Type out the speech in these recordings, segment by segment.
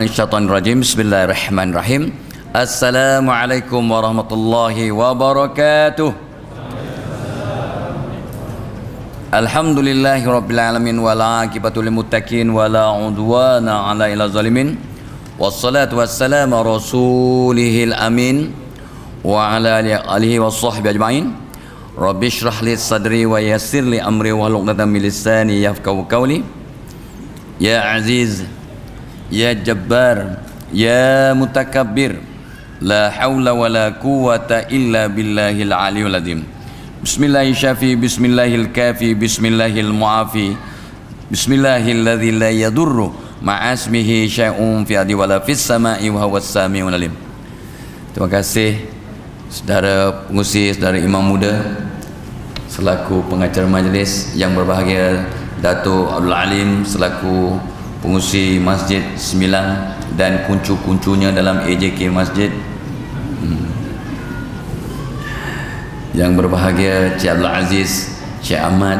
Syaitanirrajim. Bismillahirrahmanirrahim. Assalamualaikum warahmatullahi wabarakatuh. Alhamdulillahi rabbil alamin wal aqibatu lil muttaqin wala udwana ala ilal zalimin. Wassalatu wassalamu rasulihil amin wa ala alihi washabbihi ajmain. Rabbi shrah li sadri wa yassir li amri wa hlul 'uqdatam min lisani yafqahu qawli. Ya aziz, ya jabbar, ya mutakabbir, la hawla wa la quwwata illa billahil aliyul azim. Bismillahil syafi, bismillahil kafi, bismillahil muafi, bismillahilladzi la yadurru ma'asmihi syai'un fi ardi wala fis sama'i wa huwas sami'ul alim. Terima kasih saudara pengurusi, saudara imam muda, selaku pengacara majlis yang berbahagia, Datuk Abdul Alim selaku pengurusi Masjid Sembilan dan kuncu-kuncunya dalam AJK Masjid, yang berbahagia Cik Abdul Aziz, Cik Ahmad,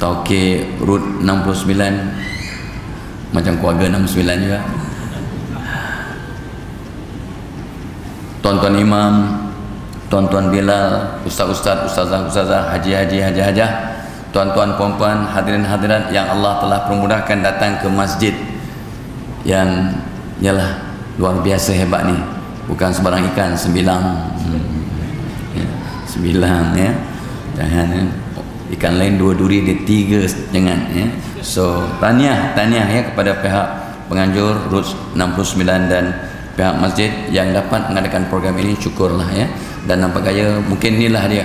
Tauke Rut 69, macam keluarga 69 juga, Tuan-tuan Imam, Tuan-tuan Bilal, Ustaz-Ustaz, Ustazah, Haji-Haji, Hajah-Hajah, tuan-tuan, puan-puan, hadirin-hadirat yang Allah telah permudahkan datang ke masjid yang ialah luar biasa hebat ni. Bukan sebarang ikan, sembilang. Sembilang ya. Jangan ikan lain dua duri, dia tiga jangan ya. So tahniah ya kepada pihak penganjur RUT 69 dan pihak masjid yang dapat mengadakan program ini, syukurlah ya. Dan nampak gaya mungkin inilah dia.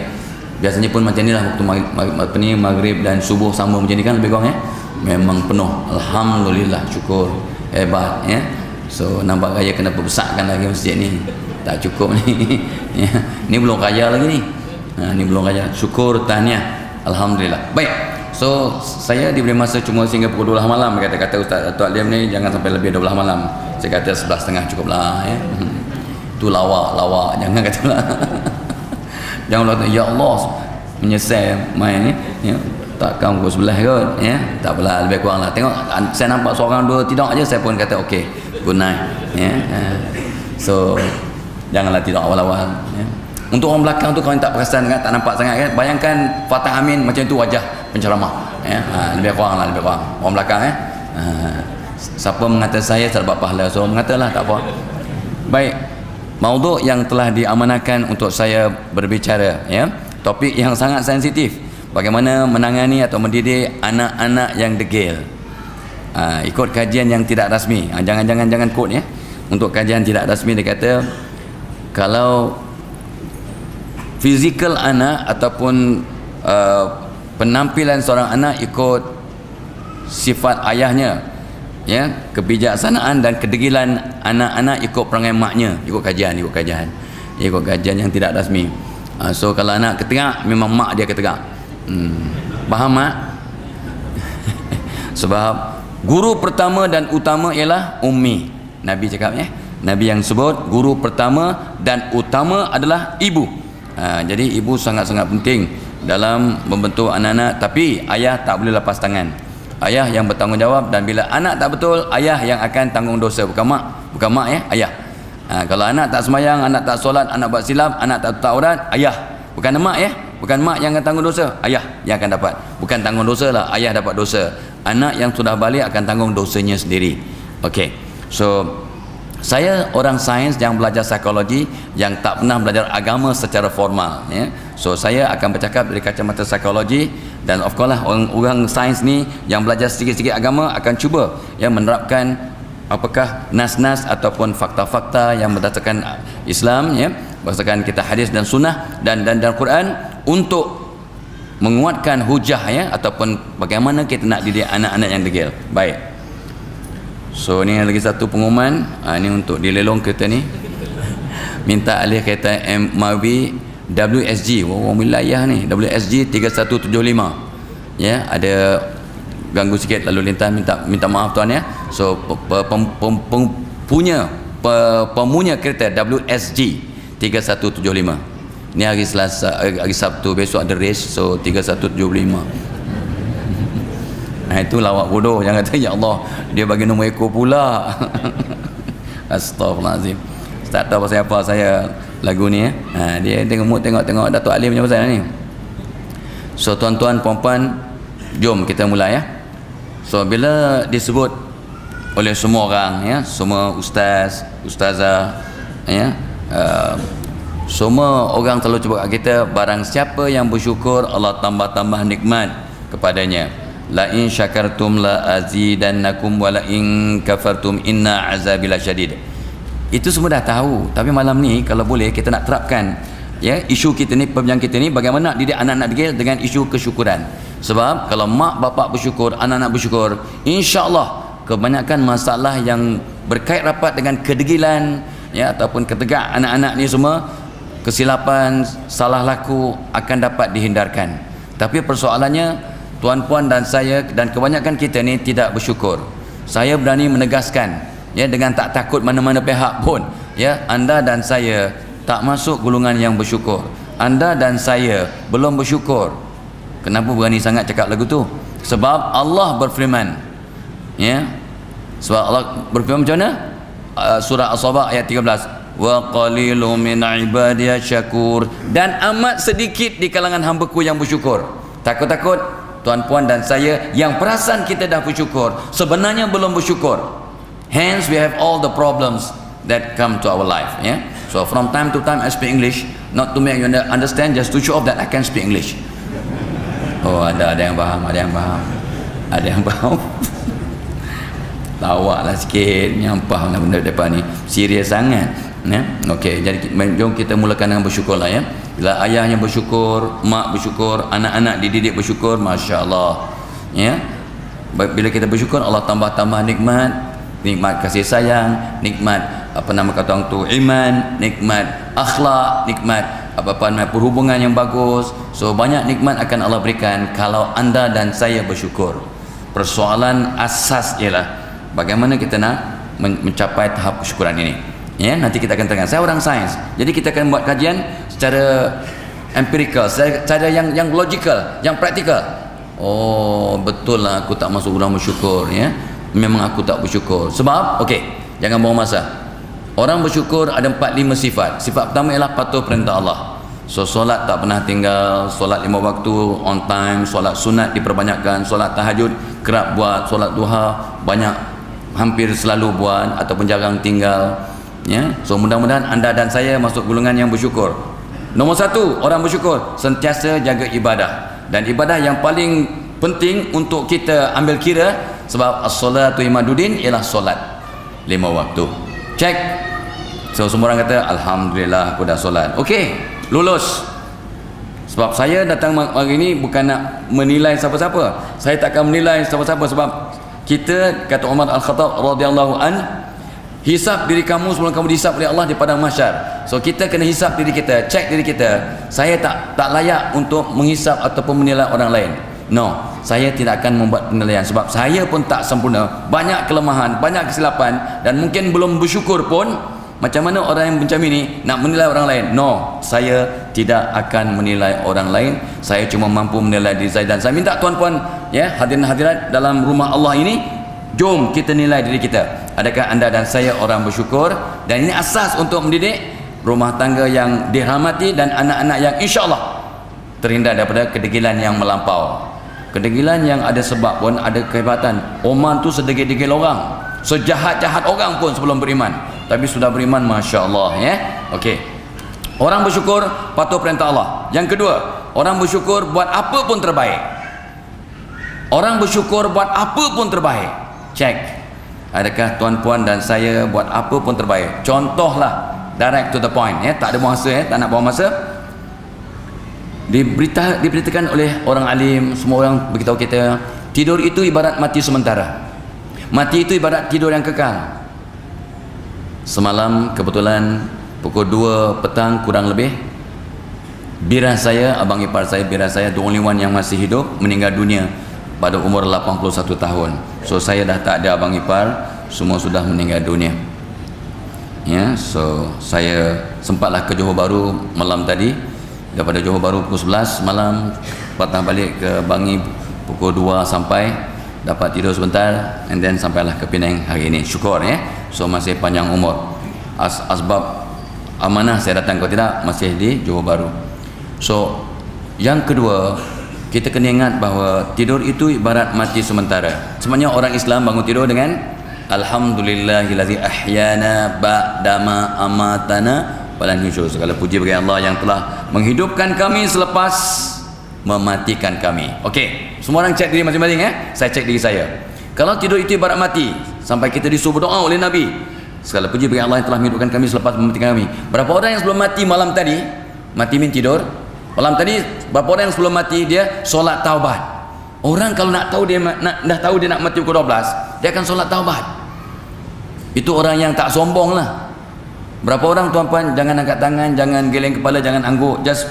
Biasanya pun macam inilah waktu maghrib dan subuh sama macam ni kan, lebih kurang ya. Memang penuh. Alhamdulillah, syukur, hebat ya. So nampak gaya kenapa besarkan lagi masjid ni. Tak cukup ni. Ya. Ni belum kaya lagi ni. Ni belum kaya. Syukur, tahniah. Alhamdulillah. Baik. So saya diberi masa cuma sehingga pukul 12 malam. Kata Ustaz Datuk Alim ni jangan sampai lebih 12 malam. Saya kata 11.30 cukuplah ya. Itu lawak. Jangan katalah. Jangan kata ya Allah menyesal main ni ya. Takkan pukul 11 kot ya. Tak apalah, lebih kurang lah. Tengok saya nampak seorang dua tidak aja, saya pun kata okey, good night ya. So janganlah tidak awal-awal ya. Untuk orang belakang tu kalau tak perasan kan, tak nampak sangat kan, bayangkan Fatah Amin macam tu wajah penceramah ya. Lebih kurang lah, lebih kurang orang belakang ya. Siapa mengata saya terdapat pahala, so mengatalah, tak apa. Baik, maudhu yang telah diamanahkan untuk saya berbicara ya, topik yang sangat sensitif, bagaimana menangani atau mendidik anak-anak yang degil. Ikut kajian yang tidak rasmi, jangan quote ya. Untuk kajian tidak rasmi dia kata, kalau fizikal anak ataupun penampilan seorang anak ikut sifat ayahnya ya, kebijaksanaan dan kedegilan anak-anak ikut perangai maknya, ikut kajian yang tidak rasmi. So kalau anak ketegak, memang mak dia ketegak. Faham mak? Sebab guru pertama dan utama ialah ummi. Nabi cakap ya, Nabi yang sebut guru pertama dan utama adalah ibu. Jadi ibu sangat-sangat penting dalam membentuk anak-anak, tapi ayah tak boleh lepas tangan. Ayah yang bertanggungjawab, dan bila anak tak betul, ayah yang akan tanggung dosa, bukan mak ya, ayah. Kalau anak tak semayang, anak tak solat, anak buat silap, anak tak tutup aurat, ayah, bukan mak ya, bukan mak yang akan tanggung dosa, ayah yang akan dapat. Bukan tanggung dosa lah, ayah dapat dosa. Anak yang sudah balik akan tanggung dosanya sendiri. Okey. So saya orang sains yang belajar psikologi, yang tak pernah belajar agama secara formal ya. So saya akan bercakap dari kacamata psikologi, dan of course lah orang sains ni yang belajar sedikit-sedikit agama akan cuba yang menerapkan apakah nas-nas ataupun fakta-fakta yang berdasarkan Islam ya, berdasarkan kita hadis dan sunnah dan Quran, untuk menguatkan hujah ya, ataupun bagaimana kita nak didik anak-anak yang degil. Baik. So ni lagi satu pengumuman, ni untuk dilelong kereta ni. Minta alih kereta MRV WSG, orang wilayah ni, WSG 3175 ya, ada ganggu sikit lalu lintas, minta maaf tuan ya. So pemunya kereta WSG 3175 ni hari Selasa, hari Sabtu, besok ada race, so 3175 Itu lawak bodoh. Jangan kata ya Allah dia bagi nombor ekor pula. Astaghfirullahalazim. Tak tahu pasal apa saya lagu ni dia tengok Datuk Alim punya pasal ni. So tuan-tuan puan-puan, jom kita mulai ya. So bila disebut oleh semua orang ya, semua ustaz, ustazah ya, semua orang selalu cuba kita, barang siapa yang bersyukur Allah tambah-tambah nikmat kepadanya. La in syakartum la azidannakum wa la in kafartum inna azabi lasyadid. Itu semua dah tahu, tapi malam ni kalau boleh kita nak terapkan ya isu kita ni, perbincangan kita ni, bagaimana nak didik anak-anak kita dengan isu kesyukuran. Sebab kalau mak bapak bersyukur, anak-anak bersyukur, insya-Allah kebanyakan masalah yang berkait rapat dengan kedegilan ya ataupun ketegak anak-anak ni semua, kesilapan, salah laku akan dapat dihindarkan. Tapi persoalannya tuan-puan dan saya dan kebanyakan kita ni tidak bersyukur. Saya berani menegaskan ya, dengan tak takut mana-mana pihak pun ya, anda dan saya tak masuk golongan yang bersyukur. Anda dan saya belum bersyukur. Kenapa berani sangat cakap lagu tu? Sebab Allah berfirman ya, sebab Allah berfirman macam mana? Surah As-Sabah ayat 13, wa qalilum min ibadiy syakur, dan amat sedikit di kalangan hamba-Ku yang bersyukur. Takut-takut tuan-puan dan saya yang perasan kita dah bersyukur sebenarnya belum bersyukur. Hence we have all the problems that come to our life yeah? So from time to time I speak English, not to make you understand, just to show off that I can speak English. Oh ada yang faham, ada yang faham. Lawaklah sikit, nyampah lah benda depan ni, serius sangat ya? Okey, jadi jom kita mulakan dengan bersyukur lah ya. Bila ayahnya bersyukur, mak bersyukur, anak-anak dididik bersyukur, masya-Allah ya. Bila kita bersyukur, Allah tambah-tambah nikmat, nikmat kasih sayang, nikmat apa nama kata orang tu, iman, nikmat akhlak, nikmat apa-apa nama perhubungan yang bagus. So banyak nikmat akan Allah berikan kalau anda dan saya bersyukur. Persoalan asas ialah bagaimana kita nak mencapai tahap kesyukuran ini ya. Nanti kita akan terangkan. Saya orang sains, jadi kita akan buat kajian secara empirical, secara yang logical, yang praktikal. Oh betul lah aku tak masuk golongan bersyukur ya, memang aku tak bersyukur. Sebab okey, jangan buang masa. Orang bersyukur ada 4-5 sifat. Sifat pertama ialah patuh perintah Allah. So solat tak pernah tinggal, solat 5 waktu on time, solat sunat diperbanyakkan, solat tahajud kerap buat, solat duha banyak, hampir selalu buat ataupun jarang tinggal ya. So mudah-mudahan anda dan saya masuk golongan yang bersyukur. Nombor 1, orang bersyukur sentiasa jaga ibadah, dan ibadah yang paling penting untuk kita ambil kira, sebab as-salatu imaduddin ialah solat 5 waktu. Cek. So semua orang kata alhamdulillah aku dah solat. Okey, lulus. Sebab saya datang hari ini bukan nak menilai siapa-siapa. Saya tak akan menilai siapa-siapa, sebab kita, kata Umar Al-Khattab radhiyallahu an, hisap diri kamu sebelum kamu dihisap oleh Allah di padang mahsyar. So kita kena hisap diri kita, cek diri kita. Saya tak layak untuk menghisap ataupun menilai orang lain. No, saya tidak akan membuat penilaian sebab saya pun tak sempurna, banyak kelemahan, banyak kesilapan, dan mungkin belum bersyukur pun. Macam mana orang yang macam ini nak menilai orang lain? No, saya tidak akan menilai orang lain. Saya cuma mampu menilai diri saya. Dan saya minta tuan-puan ya, hadirin hadirat dalam rumah Allah ini, jom kita nilai diri kita. Adakah anda dan saya orang bersyukur? Dan ini asas untuk mendidik rumah tangga yang dirahmati dan anak-anak yang insya-Allah terhindar daripada kedegilan yang melampau. Kedegilan yang ada sebab pun ada kehebatan. Oman tu sedegil-degil orang, sejahat-jahat orang pun sebelum beriman, tapi sudah beriman, masya-Allah ya. Okey, orang bersyukur patuh perintah Allah. Yang kedua, orang bersyukur buat apa pun terbaik. Orang bersyukur buat apa pun terbaik. Cek, adakah tuan-puan dan saya buat apa pun terbaik? Contohlah, direct to the point ya, tak ada masa ya, tak nak buang masa. Diberitakan oleh orang alim, semua orang beritahu kita, tidur itu ibarat mati sementara. Mati itu ibarat tidur yang kekal. Semalam kebetulan pukul 2 petang kurang lebih, bira saya, abang ipar saya, bira saya, the only one yang masih hidup, meninggal dunia pada umur 81 tahun. So saya dah tak ada abang ipar, semua sudah meninggal dunia ya. So saya sempatlah ke Johor Bahru malam tadi. Daripada Johor Bahru pukul 11 malam, patah balik ke Bangi pukul 2 sampai. dapat tidur sebentar, and then sampailah ke Penang hari ini. Syukur ya. So masih panjang umur. Asbab amanah saya datang, kalau tidak masih di Johor Bahru. So yang kedua, kita kena ingat bahawa tidur itu ibarat mati sementara. Sebenarnya orang Islam bangun tidur dengan Alhamdulillahillazi ahyana ba'dama amatana walan nusyur. Segala puji bagi Allah yang telah menghidupkan kami selepas mematikan kami. Okey, semua orang cek diri masing-masing ya. Saya cek diri saya. Kalau tidur itu ibarat mati, sampai kita disuruh berdoa oleh Nabi, segala puji bagi Allah yang telah menghidupkan kami selepas mematikan kami. Berapa orang yang sebelum mati malam tadi, mati min tidur, malam tadi berapa orang yang sebelum mati dia solat taubat. Orang kalau nak tahu dia dah tahu dia nak mati pukul 12, dia akan solat taubat. Itu orang yang tak sombong lah. Berapa orang tuan-puan, jangan angkat tangan, jangan geleng kepala, jangan angguk, just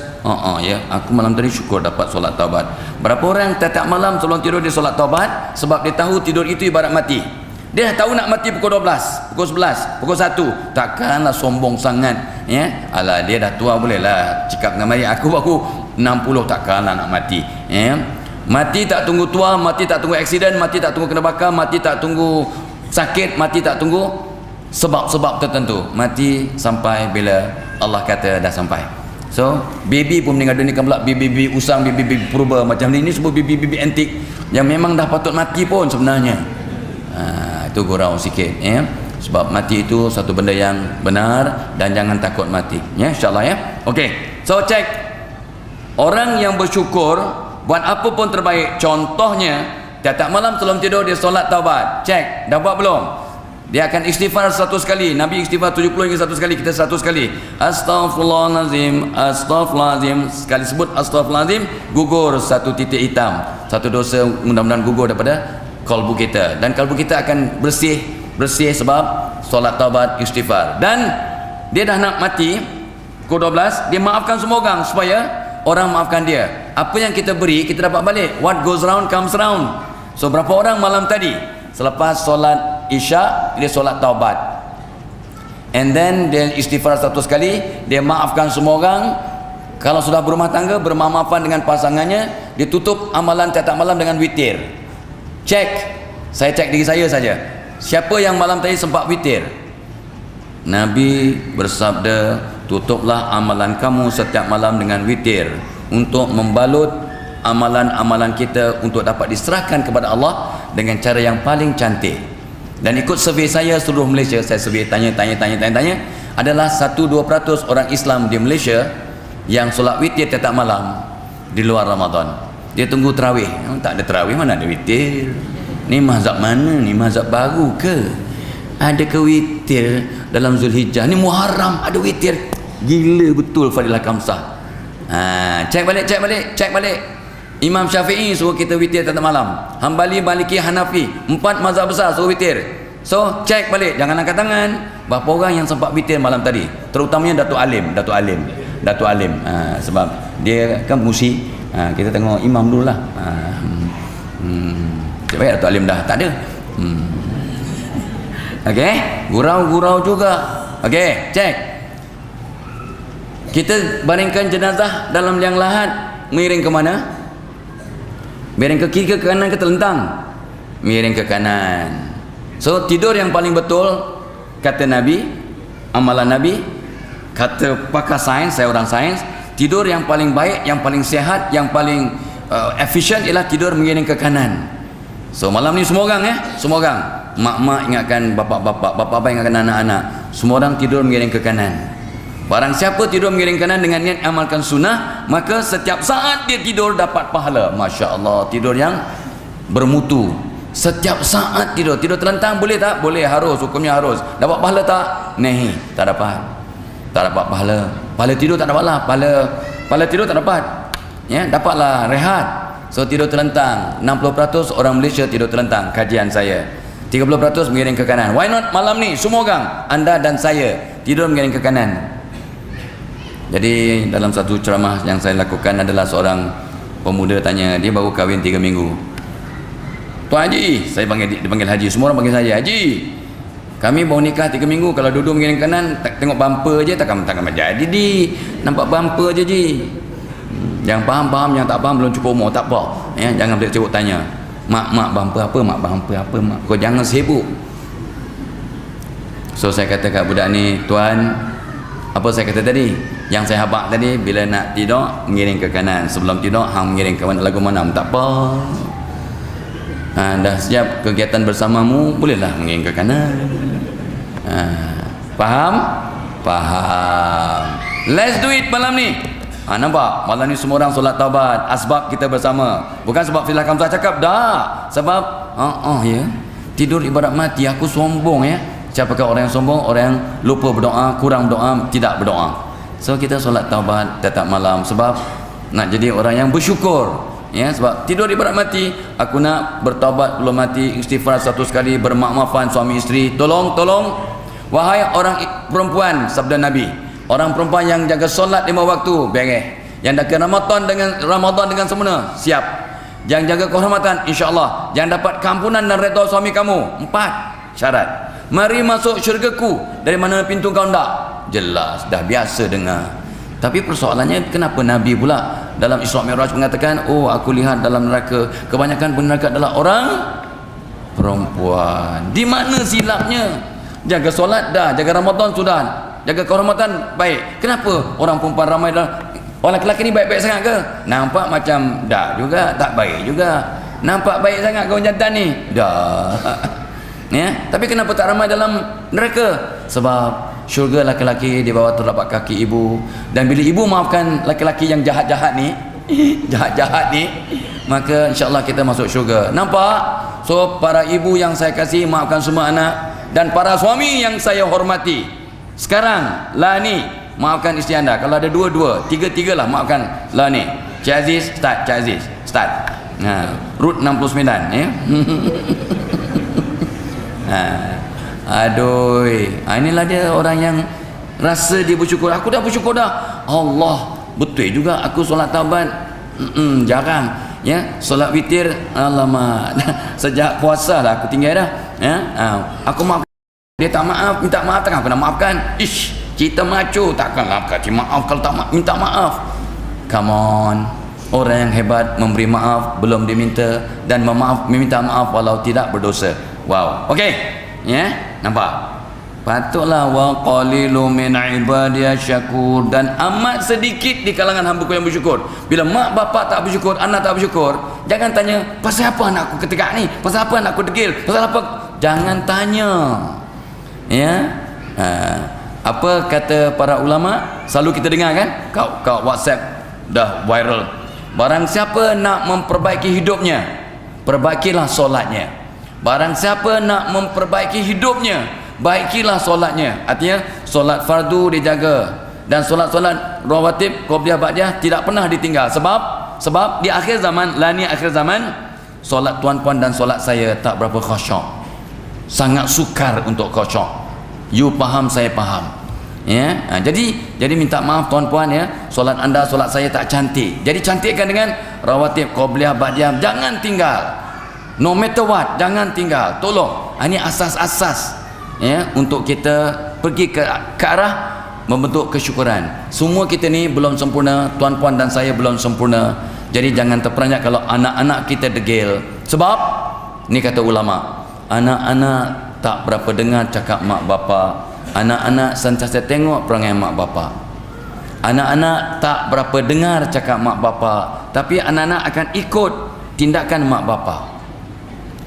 ya, aku malam tadi syukur dapat solat taubat. Berapa orang yang tiap malam sebelum tidur dia solat taubat, sebab dia tahu tidur itu ibarat mati. Dia tahu nak mati pukul 12, pukul 11, pukul 1, takkanlah sombong sangat ya. Alah, dia dah tua, bolehlah cakap dengan mari aku 60, takkanlah nak mati ya. Mati tak tunggu tua, mati tak tunggu aksiden, mati tak tunggu kena bakar, mati tak tunggu sakit, mati tak tunggu sebab-sebab tertentu. Mati sampai bila Allah kata dah sampai. So baby pun meninggal dunia, kan pula baby usang, baby purba macam ni semua baby antik yang memang dah patut mati pun sebenarnya. Itu gurau sikit ya. Sebab mati itu satu benda yang benar dan jangan takut mati ya, insyaallah ya. Okey, so cek orang yang bersyukur buat apa pun terbaik. Contohnya tiap malam sebelum tidur dia solat taubat. Cek, dah buat belum? Dia akan istighfar 100 kali. Nabi istighfar 70 hingga 100 kali, kita 100 kali. Astaghfirullahalazim, astaghfirullahalazim. Sekali sebut astaghfirullahalazim, gugur satu titik hitam. Satu dosa mudah-mudahan gugur daripada kalbu kita, dan kalbu kita akan bersih sebab solat taubat, istighfar. Dan dia dah nak mati pukul 12, dia maafkan semua orang supaya orang maafkan dia. Apa yang kita beri kita dapat balik. What goes round comes round. So berapa orang malam tadi selepas solat isya dia solat taubat, and then dia istighfar 100 kali, dia maafkan semua orang. Kalau sudah berumah tangga, bermaaf-maafan dengan pasangannya, dia tutup amalan tiap malam dengan witir. Cek, saya cek diri saya saja. Siapa yang malam tadi sempat witir? Nabi bersabda, tutuplah amalan kamu setiap malam dengan witir, untuk membalut amalan-amalan kita untuk dapat diserahkan kepada Allah dengan cara yang paling cantik. Dan ikut survei saya seluruh Malaysia, saya survei tanya, adalah 1-2% orang Islam di Malaysia yang solat witir tiap malam di luar Ramadan. Dia tunggu tarawih. Tak ada tarawih, mana ada witir? Ni mazhab mana ni? Mazhab baru ke? Ada ke witir dalam Zulhijjah? Ni Muharram ada witir. Gila betul Fadilah Kamsah. Cek balik. Imam Syafi'i suruh kita witir tiap malam. Hambali, Maliki, Hanafi, 4 mazhab besar suruh witir. So cek balik, jangan angkat tangan. Berapa orang yang sempat witir malam tadi? Terutamanya Datuk Alim. Sebab dia kan musi. Kita tengok imam dulu lah. Cik baik Datuk Alim dah tak ada. Okey, gurau juga. Okey, cek. Kita baringkan jenazah dalam liang lahat, miring ke mana? Miring ke kiri, ke kanan, ke telentang? Miring ke kanan. So tidur yang paling betul, kata Nabi, amalan Nabi, kata pakar sains, saya orang sains, tidur yang paling baik, yang paling sihat, yang paling efisien ialah tidur miring ke kanan. So malam ni semua orang semua orang, mak-mak ingatkan bapak-bapak, bapak-bapak ingatkan anak-anak, semua orang tidur miring ke kanan. Barang siapa tidur miring kanan dengan niat amalkan sunnah, maka setiap saat dia tidur dapat pahala. Masya Allah, tidur yang bermutu. Setiap saat tidur telentang boleh tak? Boleh, harus, hukumnya harus. Dapat pahala tak? Nahi, tak dapat pahala. Pahala tidur tak dapat lah. Pahala tidur tak dapat. Ya, dapatlah rehat. So tidur telentang. 60% orang Malaysia tidur telentang, kajian saya. 30% miring ke kanan. Why not malam ni semua orang, anda dan saya, tidur miring ke kanan. Jadi dalam satu ceramah yang saya lakukan adalah seorang pemuda tanya, dia baru kahwin 3 minggu. Tuan Haji, saya dipanggil Haji, semua orang panggil saya Haji. Kami baru nikah 3 minggu, kalau duduk miring kanan, tengok bumper je takkan jadi di. Nampak bumper je Ji. Yang faham, yang tak faham belum cukup umur, tak apa. Ya, jangan sibuk tanya. mak bumper apa, mak bumper apa, mak, kau jangan sibuk. So saya kata kat budak ni, tuan, apa saya kata tadi, yang saya habaq tadi, bila nak tidur mengiring ke kanan, sebelum tidur hang mengiring ke mana, lagu mana tak apa. Dah siap kegiatan bersamamu, bolehlah mengiring ke kanan. Faham? Faham. Let's do it malam ni. Nampak? Malam ni semua orang solat taubat, asbab kita bersama. Bukan sebab Filah Kamsah cakap, dah. Sebab ya, tidur ibarat mati. Aku sombong ya. Siapakah orang yang sombong? Orang yang lupa berdoa, kurang berdoa, tidak berdoa. So kita solat taubat tetap malam sebab nak jadi orang yang bersyukur. Ya, sebab tidur ibarat mati. Aku nak bertaubat belum mati, istighfar 100 kali, bermaaf-maafan suami isteri. Tolong wahai orang perempuan, sabda Nabi, orang perempuan yang jaga solat 5 waktu, beres. Yang jaga Ramadan dengan sempurna, siap. Yang jaga kehormatan, insya-Allah. Yang dapat keampunan dan redha suami kamu, 4 syarat. Mari masuk syurgaku. Dari mana pintu kau ndak? Jelas, dah biasa dengar. Tapi persoalannya, kenapa Nabi pula dalam Isra Mi'raj mengatakan, oh aku lihat dalam neraka, kebanyakan neraka adalah orang perempuan. Di mana silapnya? Jaga solat dah, jaga Ramadan sudah, jaga kehormatan baik. Kenapa orang perempuan ramai dah? Orang lelaki ni baik-baik sangat ke? Nampak macam dah juga, tak baik juga. Nampak baik sangat kau jantan ni? Dah. Ya, tapi kenapa tak ramai dalam neraka? Sebab syurga laki-laki di bawah telapak kaki ibu. Dan bila ibu maafkan laki-laki yang jahat-jahat ni, jahat-jahat ni, maka insya-Allah kita masuk syurga. Nampak? So para ibu yang saya kasih, maafkan semua anak, dan para suami yang saya hormati, sekarang lah ni maafkan isteri anda. Kalau ada dua-dua, tiga-tiga lah maafkan lah ni. Cik Aziz start, Cik Aziz start. Route 69 ya. Aduh, inilah dia orang yang rasa dia bersyukur. Aku dah bersyukur dah. Allah, betul juga aku solat taubat jarang ya. Solat witir, alamak, sejak puasa lah aku tinggal dah ya. Aku maaf, dia tak maaf, minta maaf, takkan aku nak maafkan. Ish, kita maco, takkanlah kata maaf kalau tak minta maaf. Come on, orang yang hebat memberi maaf belum diminta, dan meminta maaf walau tidak berdosa. Wow, okey ya, nampak? Patutlah wa qalilu min ibadiyas syakur, dan amat sedikit di kalangan hamba-Ku yang bersyukur. Bila mak bapak tak bersyukur, anak tak bersyukur, jangan tanya pasal apa anakku ketegak ni, pasal apa anakku degil, pasal apa, jangan tanya ya. Apa kata para ulama, selalu kita dengar kan, kat WhatsApp dah viral, barang siapa nak memperbaiki hidupnya, perbaikilah solatnya. Barang siapa nak memperbaiki hidupnya, baikilah solatnya. Artinya solat fardu dijaga, dan solat-solat rawatib, qobliyah, ba'diyah tidak pernah ditinggal. Sebab di akhir zaman, lani akhir zaman, solat tuan-puan dan solat saya tak berapa khusyuk. Sangat sukar untuk khusyuk. You faham, saya faham. Ya, jadi minta maaf tuan-puan ya, solat anda, solat saya tak cantik. Jadi cantikkan dengan rawatib, qobliyah, ba'diyah, jangan tinggal. No matter what, jangan tinggal. Tolong. Ini asas-asas ya, untuk kita pergi ke arah membentuk kesyukuran. Semua kita ni belum sempurna, tuan-puan dan saya belum sempurna. Jadi jangan terperanjat kalau anak-anak kita degil. Sebab ni kata ulama, anak-anak tak berapa dengar cakap mak bapa. Anak-anak sentiasa tengok perangai mak bapa. Anak-anak tak berapa dengar cakap mak bapa, tapi anak-anak akan ikut tindakan mak bapa.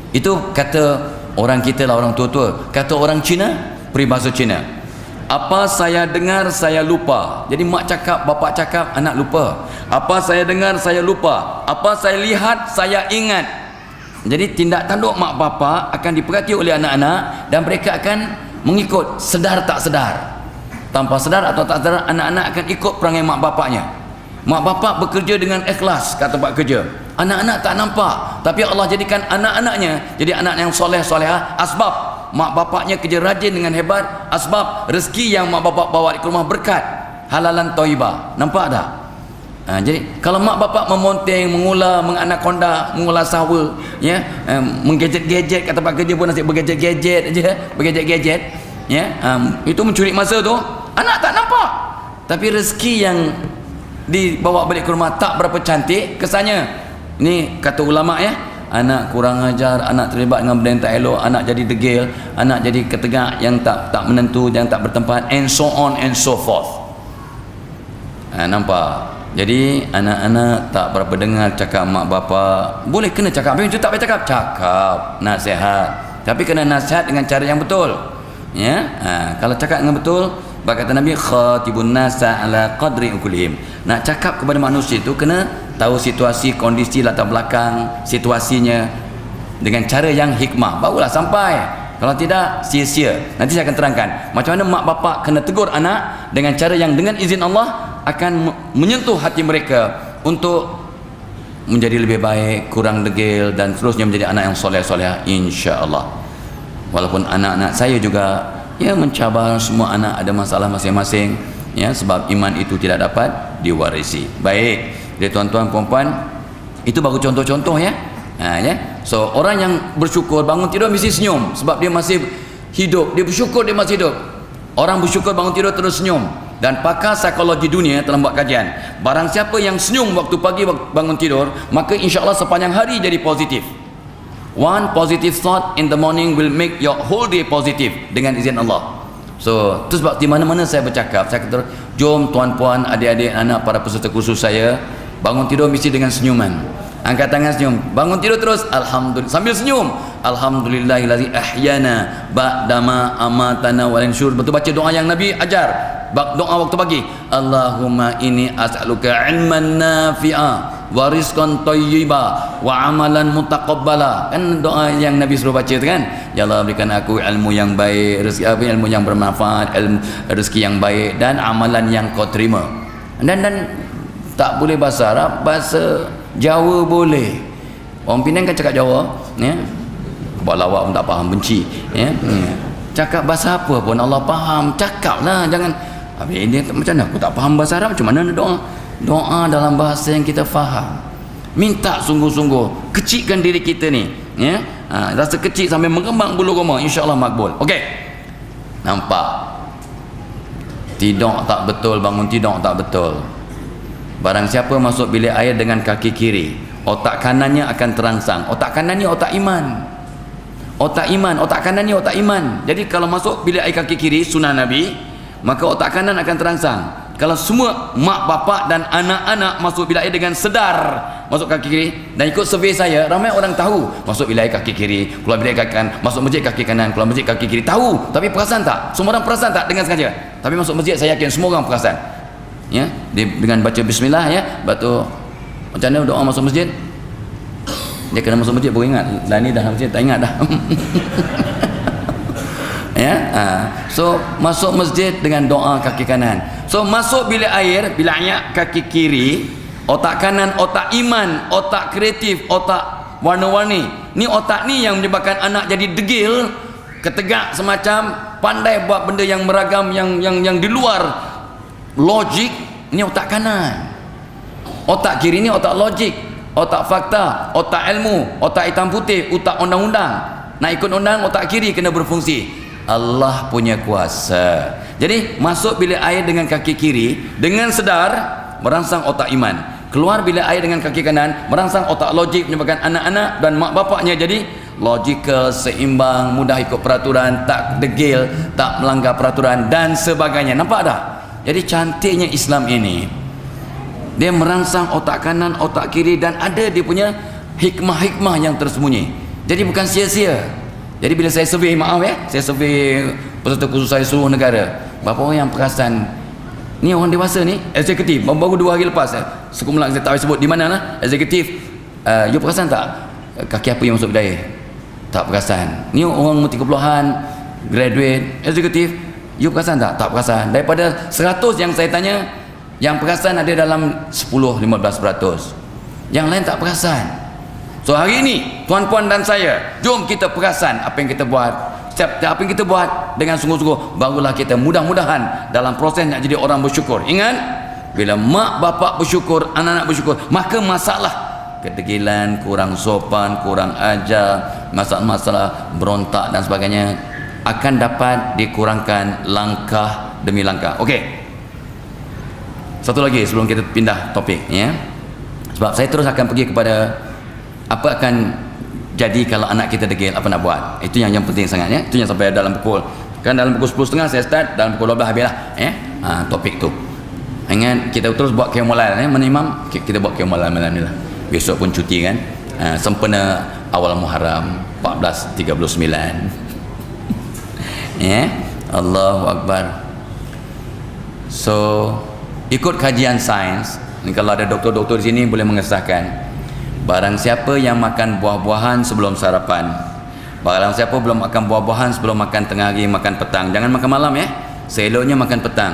Itu kata orang kita lah, orang tua-tua. Kata orang Cina, peribahasa Cina, apa saya dengar saya lupa. Jadi mak cakap, bapak cakap, anak lupa. Apa saya dengar saya lupa, apa saya lihat saya ingat. Jadi tindak tanduk mak bapa akan diperhati oleh anak-anak, dan mereka akan mengikut, sedar tak sedar. Tanpa sedar atau tak sedar, anak-anak akan ikut perangai mak bapaknya. Mak bapak bekerja dengan ikhlas kat tempat kerja, anak-anak tak nampak, tapi Allah jadikan anak-anaknya jadi anak yang soleh-solehah. Asbab mak bapaknya kerja rajin dengan hebat, asbab rezeki yang mak bapak bawa ke rumah berkat, halalan thayyibah. Nampak tak? Jadi kalau mak bapak memonteng, mengular, menganakonda, mengular sawa ya, menggadget-gadget kat tempat kerja pun nasib bergadget-gadget aja, bergadget-gadget ya, itu mencuri masa tu, anak tak nampak. Tapi rezeki yang dibawa balik ke rumah tak berapa cantik kesannya. Ni kata ulama ya, anak kurang ajar, anak terlibat dengan benda yang tak elok, anak jadi degil, anak jadi ketegak yang tak menentu, yang tak bertempat, and so on and so forth. Nampak? Jadi anak-anak tak berapa dengar cakap mak bapa. Boleh kena cakap, tapi itu tak boleh cakap nasihat, tapi kena nasihat dengan cara yang betul, ya. Kalau cakap dengan betul, kata Nabi, khatibun nasa ala qadri ukulihim. Nak cakap kepada manusia itu kena tahu situasi, kondisi, latar belakang situasinya dengan cara yang hikmah, barulah sampai. Kalau tidak, sia-sia. Nanti saya akan terangkan macam mana mak bapak kena tegur anak dengan cara yang dengan izin Allah akan menyentuh hati mereka untuk menjadi lebih baik, kurang degil, dan terusnya menjadi anak yang soleh-soleh, insya-Allah. Walaupun anak-anak saya juga ya mencabar, semua anak ada masalah masing-masing, ya, sebab iman itu tidak dapat diwarisi. Baik, jadi tuan-tuan puan-puan, itu baru contoh-contoh, ya. Ya. So orang yang bersyukur bangun tidur mesti senyum sebab dia masih hidup, dia bersyukur dia masih hidup. Orang bersyukur bangun tidur terus senyum. Dan pakar psikologi dunia telah buat kajian, barang siapa yang senyum waktu pagi bangun tidur, maka insya-Allah sepanjang hari jadi positif. One positive thought in the morning will make your whole day positive dengan izin Allah. So, itu sebab di mana-mana saya bercakap, saya kata, jom tuan-puan, adik-adik, anak, para peserta kursus saya, bangun tidur mesti dengan senyuman. Angkat tangan senyum, bangun tidur terus alhamdulillah sambil senyum, alhamdulillahillazi ahyana ba'dama amatana wa lansyur. Betul baca doa yang Nabi ajar, doa waktu pagi, Allahumma inni as'aluka ilman nafi'a wa rizqan thayyiba wa amalan mutaqabbala. Kan doa yang Nabi suruh baca tu kan, ya Allah berikan aku ilmu yang baik, rezeki ilmu yang bermanfaat, rezeki yang baik dan amalan yang kau terima. Dan tak boleh bahasa Arab, bahasa Jawa boleh. Orang Penang kan cakap Jawa, ya. Balawak pun tak faham, benci, ya. Cakap bahasa apa pun Allah faham, cakaplah, jangan habis ini macam mana aku tak faham bahasa Arab, macam mana doa? Doa dalam bahasa yang kita faham. Minta sungguh-sungguh, kecilkan diri kita ni, ya. Rasa kecil sampai mengembang bulu roma, insya-Allah makbul. Okey. Nampak? Tidur tak betul, bangun tidur tak betul. Barang siapa masuk bilik air dengan kaki kiri, otak kanannya akan terangsang. Otak kanan ni otak iman. Otak iman, otak kanan ni otak iman. Jadi kalau masuk bilik air kaki kiri, sunnah Nabi, maka otak kanan akan terangsang. Kalau semua mak bapak dan anak-anak masuk bilik air dengan sedar masuk kaki kiri, dan ikut survey saya, ramai orang tahu masuk bilik air kaki kiri, keluar bilik air kaki kanan, masuk masjid kaki kanan, keluar masjid kaki kiri. Tahu, tapi perasan tak? Semua orang perasan tak dengan sengaja? Tapi masuk masjid saya yakin semua orang perasan. Ya, dengan baca bismillah, ya. Batu macam mana doa masuk masjid? Dia kena masuk masjid baru ingat. Dah ni dah masjid tak ingat dah. Ya, so masuk masjid dengan doa kaki kanan. So masuk bilik air kaki kiri, otak kanan otak iman, otak kreatif, otak warna-warni. Ni otak ni yang menyebabkan anak jadi degil, ketegak semacam, pandai buat benda yang meragam, yang di luar logik. Ni otak kanan. Otak kiri ni otak logik, otak fakta, otak ilmu, otak hitam putih, otak undang-undang. Nak ikut undang, otak kiri kena berfungsi. Allah punya kuasa. Jadi masuk bilik air dengan kaki kiri dengan sedar, merangsang otak iman. Keluar bilik air dengan kaki kanan, merangsang otak logik, menyebabkan anak-anak dan mak bapaknya jadi logikal, seimbang, mudah ikut peraturan, tak degil, tak melanggar peraturan dan sebagainya. Nampak tak? Jadi cantiknya Islam ini, dia merangsang otak kanan, otak kiri, dan ada dia punya hikmah-hikmah yang tersembunyi. Jadi bukan sia-sia. Jadi bila saya survey, maaf ya, saya survey peserta kursus saya seluruh negara, berapa orang yang perasan ni orang dewasa ni, eksekutif, baru 2 hari lepas sekumpulan saya tak sebut di mana lah, eksekutif, you perasan tak kaki apa yang masuk bidaya? Tak perasan. Ni orang umur 30-an, graduate, eksekutif, you perasan tak? Tak perasan. Daripada 100 yang saya tanya, yang perasan ada dalam 10-15%. Yang lain tak perasan. So hari ini tuan-puan dan saya, jom kita perasan apa yang kita buat. Setiap apa yang kita buat dengan sungguh-sungguh, barulah kita mudah-mudahan dalam proses nak jadi orang bersyukur. Ingat, bila mak bapak bersyukur, anak-anak bersyukur, maka masalah kedegilan, kurang sopan, kurang ajar, masalah-masalah berontak dan sebagainya akan dapat dikurangkan langkah demi langkah. Okey. Satu lagi sebelum kita pindah topik, ya. Sebab saya terus akan pergi kepada apa akan Jadi kalau anak kita degil, apa nak buat? Itu yang penting sangat ya. Itu yang sampai dalam pukul, kan dalam pukul 10.30 saya start, dalam pukul 12 habislah ya. Topik tu. Ingat kita terus buat qiyamul lail ya, menimam kita buat qiyamul lail malam ni lah. Besok pun cuti kan. Sempena awal Muharram 1439. Ya. Allahu Akbar. So ikut kajian sains ni, kalau ada doktor-doktor di sini boleh mengesahkan, barang siapa yang makan buah-buahan sebelum sarapan, barang siapa belum makan buah-buahan sebelum makan tengah hari, makan petang, jangan makan malam ya, seeloknya makan petang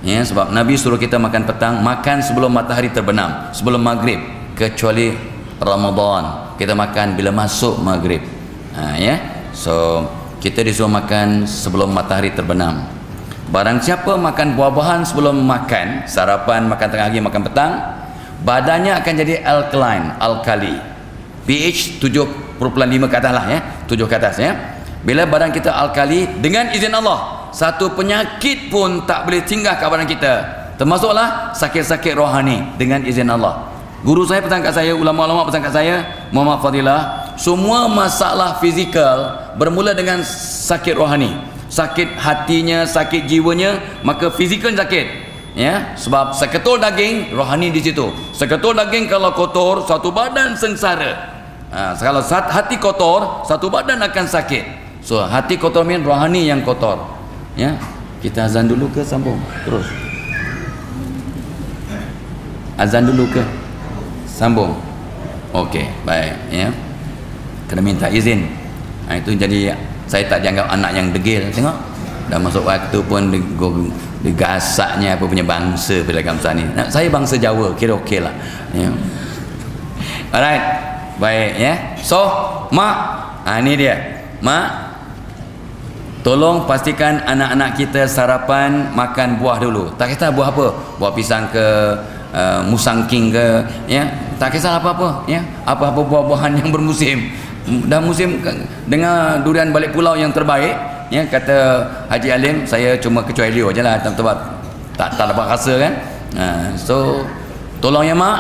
ya, sebab Nabi suruh kita makan petang, makan sebelum matahari terbenam, sebelum maghrib, kecuali Ramadan kita makan bila masuk maghrib ya. So kita disuruh makan sebelum matahari terbenam. Barang siapa makan buah-buahan sebelum makan sarapan, makan tengah hari, makan petang, badannya akan jadi alkaline, alkali, pH 7.5 ke atas lah ya, 7 ke atas ya. Bila badan kita alkali, dengan izin Allah, satu penyakit pun tak boleh singgah ke badan kita, termasuklah sakit-sakit rohani, dengan izin Allah. Guru saya pesan kat saya, ulama-ulama pesan kat saya, Muhammad Fadilah, semua masalah fizikal bermula dengan sakit rohani. Sakit hatinya, sakit jiwanya, maka fizikal sakit ya. Sebab seketul daging, rohani di situ. Seketul daging kalau kotor, satu badan sengsara. Kalau hati kotor, satu badan akan sakit. So hati kotor mean rohani yang kotor ya. Kita azan dulu ke sambung terus? Azan dulu ke sambung? Okey, baik ya. Kena minta izin. Itu jadi saya tak dianggap anak yang degil. Tengok dah masuk waktu pun digasaknya apa punya bangsa bila kamsa ni. Saya bangsa Jawa, kira okey lah ya. Alright, baik ya. So mak, ni dia mak, tolong pastikan anak-anak kita sarapan makan buah dulu. Tak kisah buah apa, buah pisang ke, musang king ke ya, tak kisah apa-apa ya, apa-apa buah-buahan yang bermusim. Dah musim dengar durian balik pulau yang terbaik ya, kata Haji Alim, saya cuma kecuali Leo je lah, tempat tak dapat rasa kan. So tolong ya mak,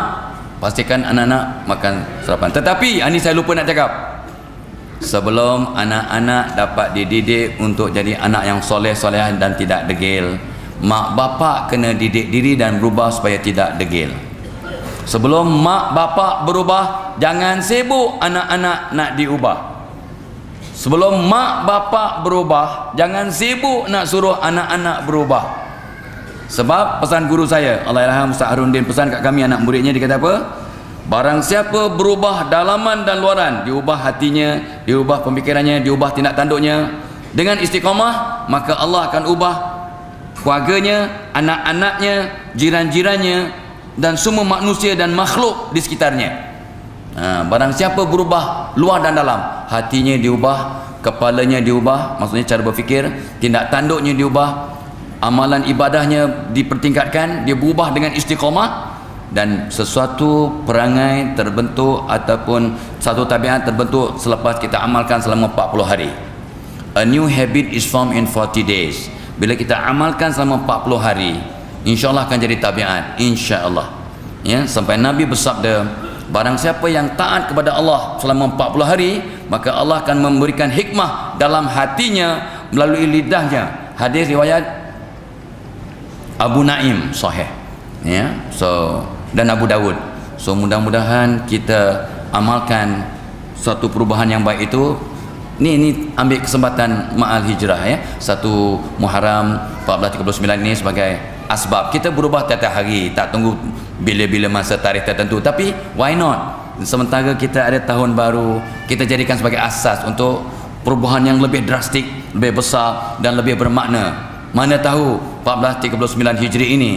pastikan anak-anak makan sarapan. Tetapi ini saya lupa nak cakap, sebelum anak-anak dapat dididik untuk jadi anak yang soleh-soleh dan tidak degil, mak bapak kena didik diri dan berubah supaya tidak degil. Sebelum mak bapak berubah, jangan sibuk anak-anak nak diubah. Sebelum mak bapak berubah, jangan sibuk nak suruh anak-anak berubah. Sebab pesan guru saya, Allahyarham Ustaz Haruddin, pesan kat kami anak muridnya, dia kata apa? Barang siapa berubah dalaman dan luaran, diubah hatinya, diubah pemikirannya, diubah tindak tanduknya dengan istiqamah, maka Allah akan ubah keluarganya, anak-anaknya, jiran-jirannya, dan semua manusia dan makhluk di sekitarnya. Barang siapa berubah luar dan dalam, hatinya diubah, kepalanya diubah, maksudnya cara berfikir, tindak tanduknya diubah, amalan ibadahnya dipertingkatkan, dia berubah dengan istiqamah, dan sesuatu perangai terbentuk ataupun satu tabiat terbentuk selepas kita amalkan selama 40 hari. A new habit is formed in 40 days. Bila kita amalkan selama 40 hari, InsyaAllah akan jadi tabiat, insyaAllah ya. Sampai Nabi bersabda, barang siapa yang taat kepada Allah selama 40 hari, maka Allah akan memberikan hikmah dalam hatinya melalui lidahnya. Hadis riwayat Abu Naim sahih ya. So dan Abu Dawud. So mudah-mudahan kita amalkan satu perubahan yang baik itu. Ni ambil kesempatan Ma'al Hijrah ya, 1 Muharram 1439 ini sebagai asbab kita berubah tiap-tiap hari, tak tunggu bila-bila masa tarikh tertentu. Tapi why not, sementara kita ada tahun baru, kita jadikan sebagai asas untuk perubahan yang lebih drastik, lebih besar dan lebih bermakna. Mana tahu 1439 Hijri ini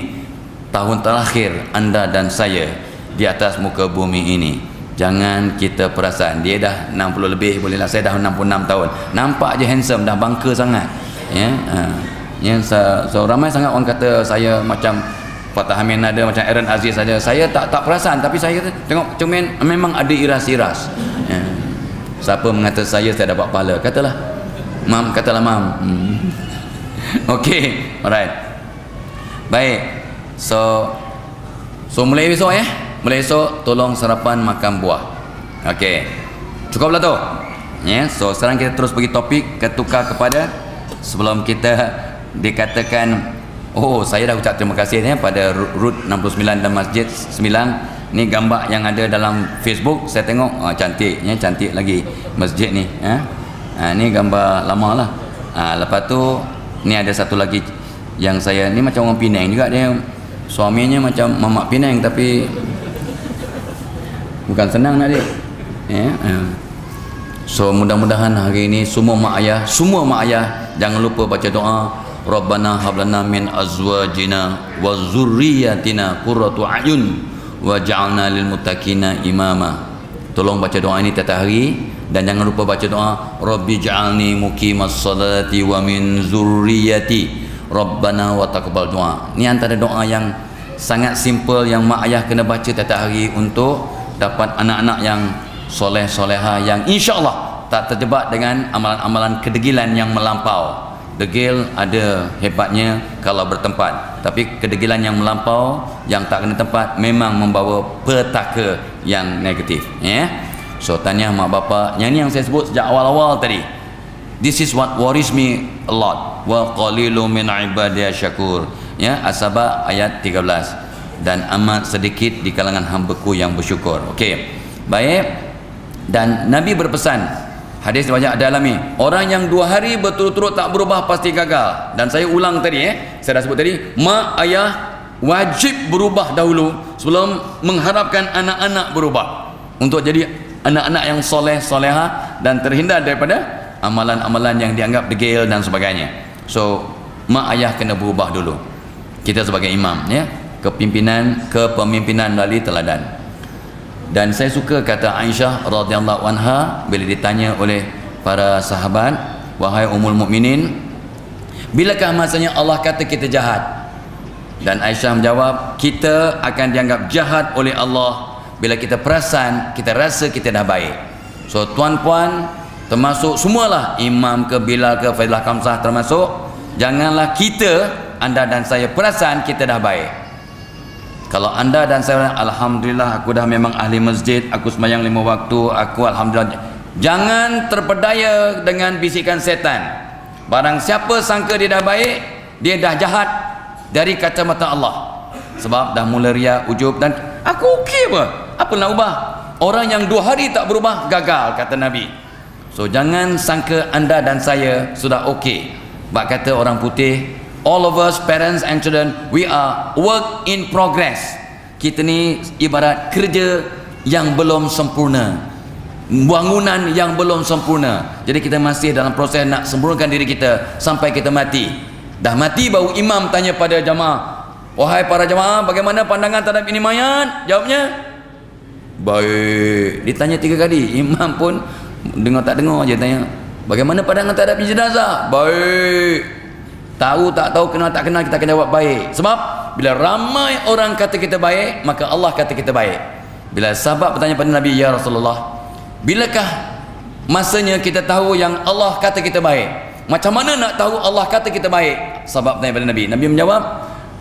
tahun terakhir anda dan saya di atas muka bumi ini. Jangan kita perasan dia dah 60 lebih, bolehlah saya dah 66 tahun, nampak je handsome, dah bangka sangat ya. So ramai sangat orang kata saya macam Fatah Amin, ada macam Aaron Aziz saja. Saya tak perasan, tapi saya tengok cermin memang ada iras-iras ya. Siapa mengata saya dapat pahala, katalah mam, Okey, alright, baik. So mulai besok ya, mulai esok tolong sarapan makan buah. Okey, Cukuplah tu. Ya, so sekarang kita terus pergi topik ketukar kepada sebelum kita dikatakan saya dah ucap terima kasih pada Route 69 dan Masjid 9. Ni gambar yang ada dalam Facebook saya tengok, cantiknya, cantik lagi masjid ni. Ni gambar lama lah. Lepas tu ni ada satu lagi yang saya, ni macam orang Penang juga, dia suaminya macam mamak Penang tapi bukan senang nak dia. So mudah-mudahan hari ini semua mak ayah jangan lupa baca doa, Rabbana hablana min azwajina wa zurriyatina qurratu a'yun waj'alna lil muttaqina imama. Tolong baca doa ini tiap hari, dan jangan lupa baca doa Rabbi ja'alni muqimas salati wa min zurriyati Rabbana wa taqabbal doa. Ni antara doa yang sangat simple yang mak ayah kena baca tiap hari untuk dapat anak-anak yang soleh soleha, yang insya-Allah tak terjebak dengan amalan-amalan kedegilan yang melampau. Degil ada hebatnya kalau bertempat, tapi kedegilan yang melampau yang tak kena tempat memang membawa petaka yang negatif. So tanya mak bapak, yang ni yang saya sebut sejak awal-awal tadi. This is what worries me a lot. Wa qalilu min ibadiy syakur. As-Saba ayat 13. Dan amat sedikit di kalangan hamba-Ku yang bersyukur. Okey. Baik. Dan Nabi berpesan, hadis banyak ada alami, orang yang 2 hari berturut-turut tak berubah pasti gagal. Dan saya ulang tadi, saya dah sebut tadi, mak ayah wajib berubah dahulu sebelum mengharapkan anak-anak berubah, untuk jadi anak-anak yang soleh soleha dan terhindar daripada amalan-amalan yang dianggap degil dan sebagainya. So mak ayah kena berubah dulu. Kita sebagai imam, kepemimpinan melalui teladan. Dan saya suka kata Aisyah radhiyallahu anha bila ditanya oleh para sahabat, wahai Ummul Mukminin, bilakah masanya Allah kata kita jahat? Dan Aisyah menjawab, kita akan dianggap jahat oleh Allah bila kita perasan, kita rasa kita dah baik. So tuan-puan, termasuk semualah, imam ke Bilal ke Fadilah Kamsah termasuk, janganlah kita, anda dan saya perasan kita dah baik. Kalau anda dan saya, alhamdulillah aku dah memang ahli masjid, aku sembahyang 5 waktu, aku alhamdulillah. Jangan terpedaya dengan bisikan setan. Barang siapa sangka dia dah baik, dia dah jahat dari kacamata Allah. Sebab dah mula riak, ujub, dan aku okey apa nak ubah? Orang yang 2 hari tak berubah gagal, kata Nabi. So jangan sangka anda dan saya sudah okey. Bak kata orang putih, all of us, parents and children, we are work in progress. Kita ni ibarat kerja yang belum sempurna, bangunan yang belum sempurna. Jadi kita masih dalam proses nak sempurnakan diri kita sampai kita mati. Dah mati baru imam tanya pada jamaah, wahai para jamaah, bagaimana pandangan terhadap ini mayat? Jawabnya, baik. Ditanya 3 kali, imam pun dengar tak dengar je tanya, bagaimana pandangan terhadap jenazah? Baik. Tahu tak tahu, kenal tak kenal, kita akan jawab baik. Sebab bila ramai orang kata kita baik, maka Allah kata kita baik. Bila sahabat bertanya pada Nabi, ya Rasulullah, bilakah masanya kita tahu yang Allah kata kita baik? Macam mana nak tahu Allah kata kita baik? Sahabat bertanya pada Nabi. Nabi menjawab,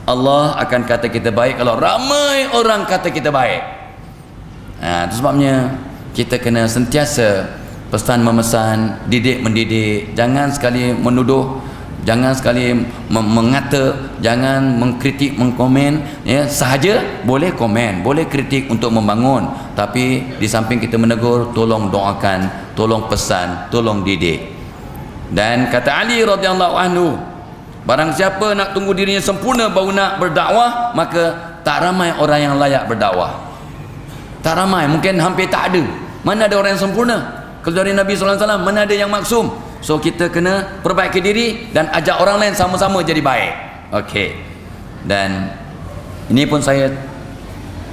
Allah akan kata kita baik kalau ramai orang kata kita baik. Itu sebabnya kita kena sentiasa pesan memesan, didik mendidik. Jangan sekali menuduh, jangan sekali mengata, jangan mengkritik, mengkomen. Sahaja boleh komen, boleh kritik untuk membangun, tapi di samping kita menegur, tolong doakan, tolong pesan, tolong didik. Dan kata Ali radhiyallahu anhu, barang siapa nak tunggu dirinya sempurna baru nak berdakwah, maka tak ramai orang yang layak berdakwah. Tak ramai, mungkin hampir tak ada. Mana ada orang yang sempurna? Kalau dari Nabi sallallahu alaihi wasallam, mana ada yang maksum? So kita kena perbaiki diri dan ajak orang lain sama-sama jadi baik. Okey. Dan ini pun saya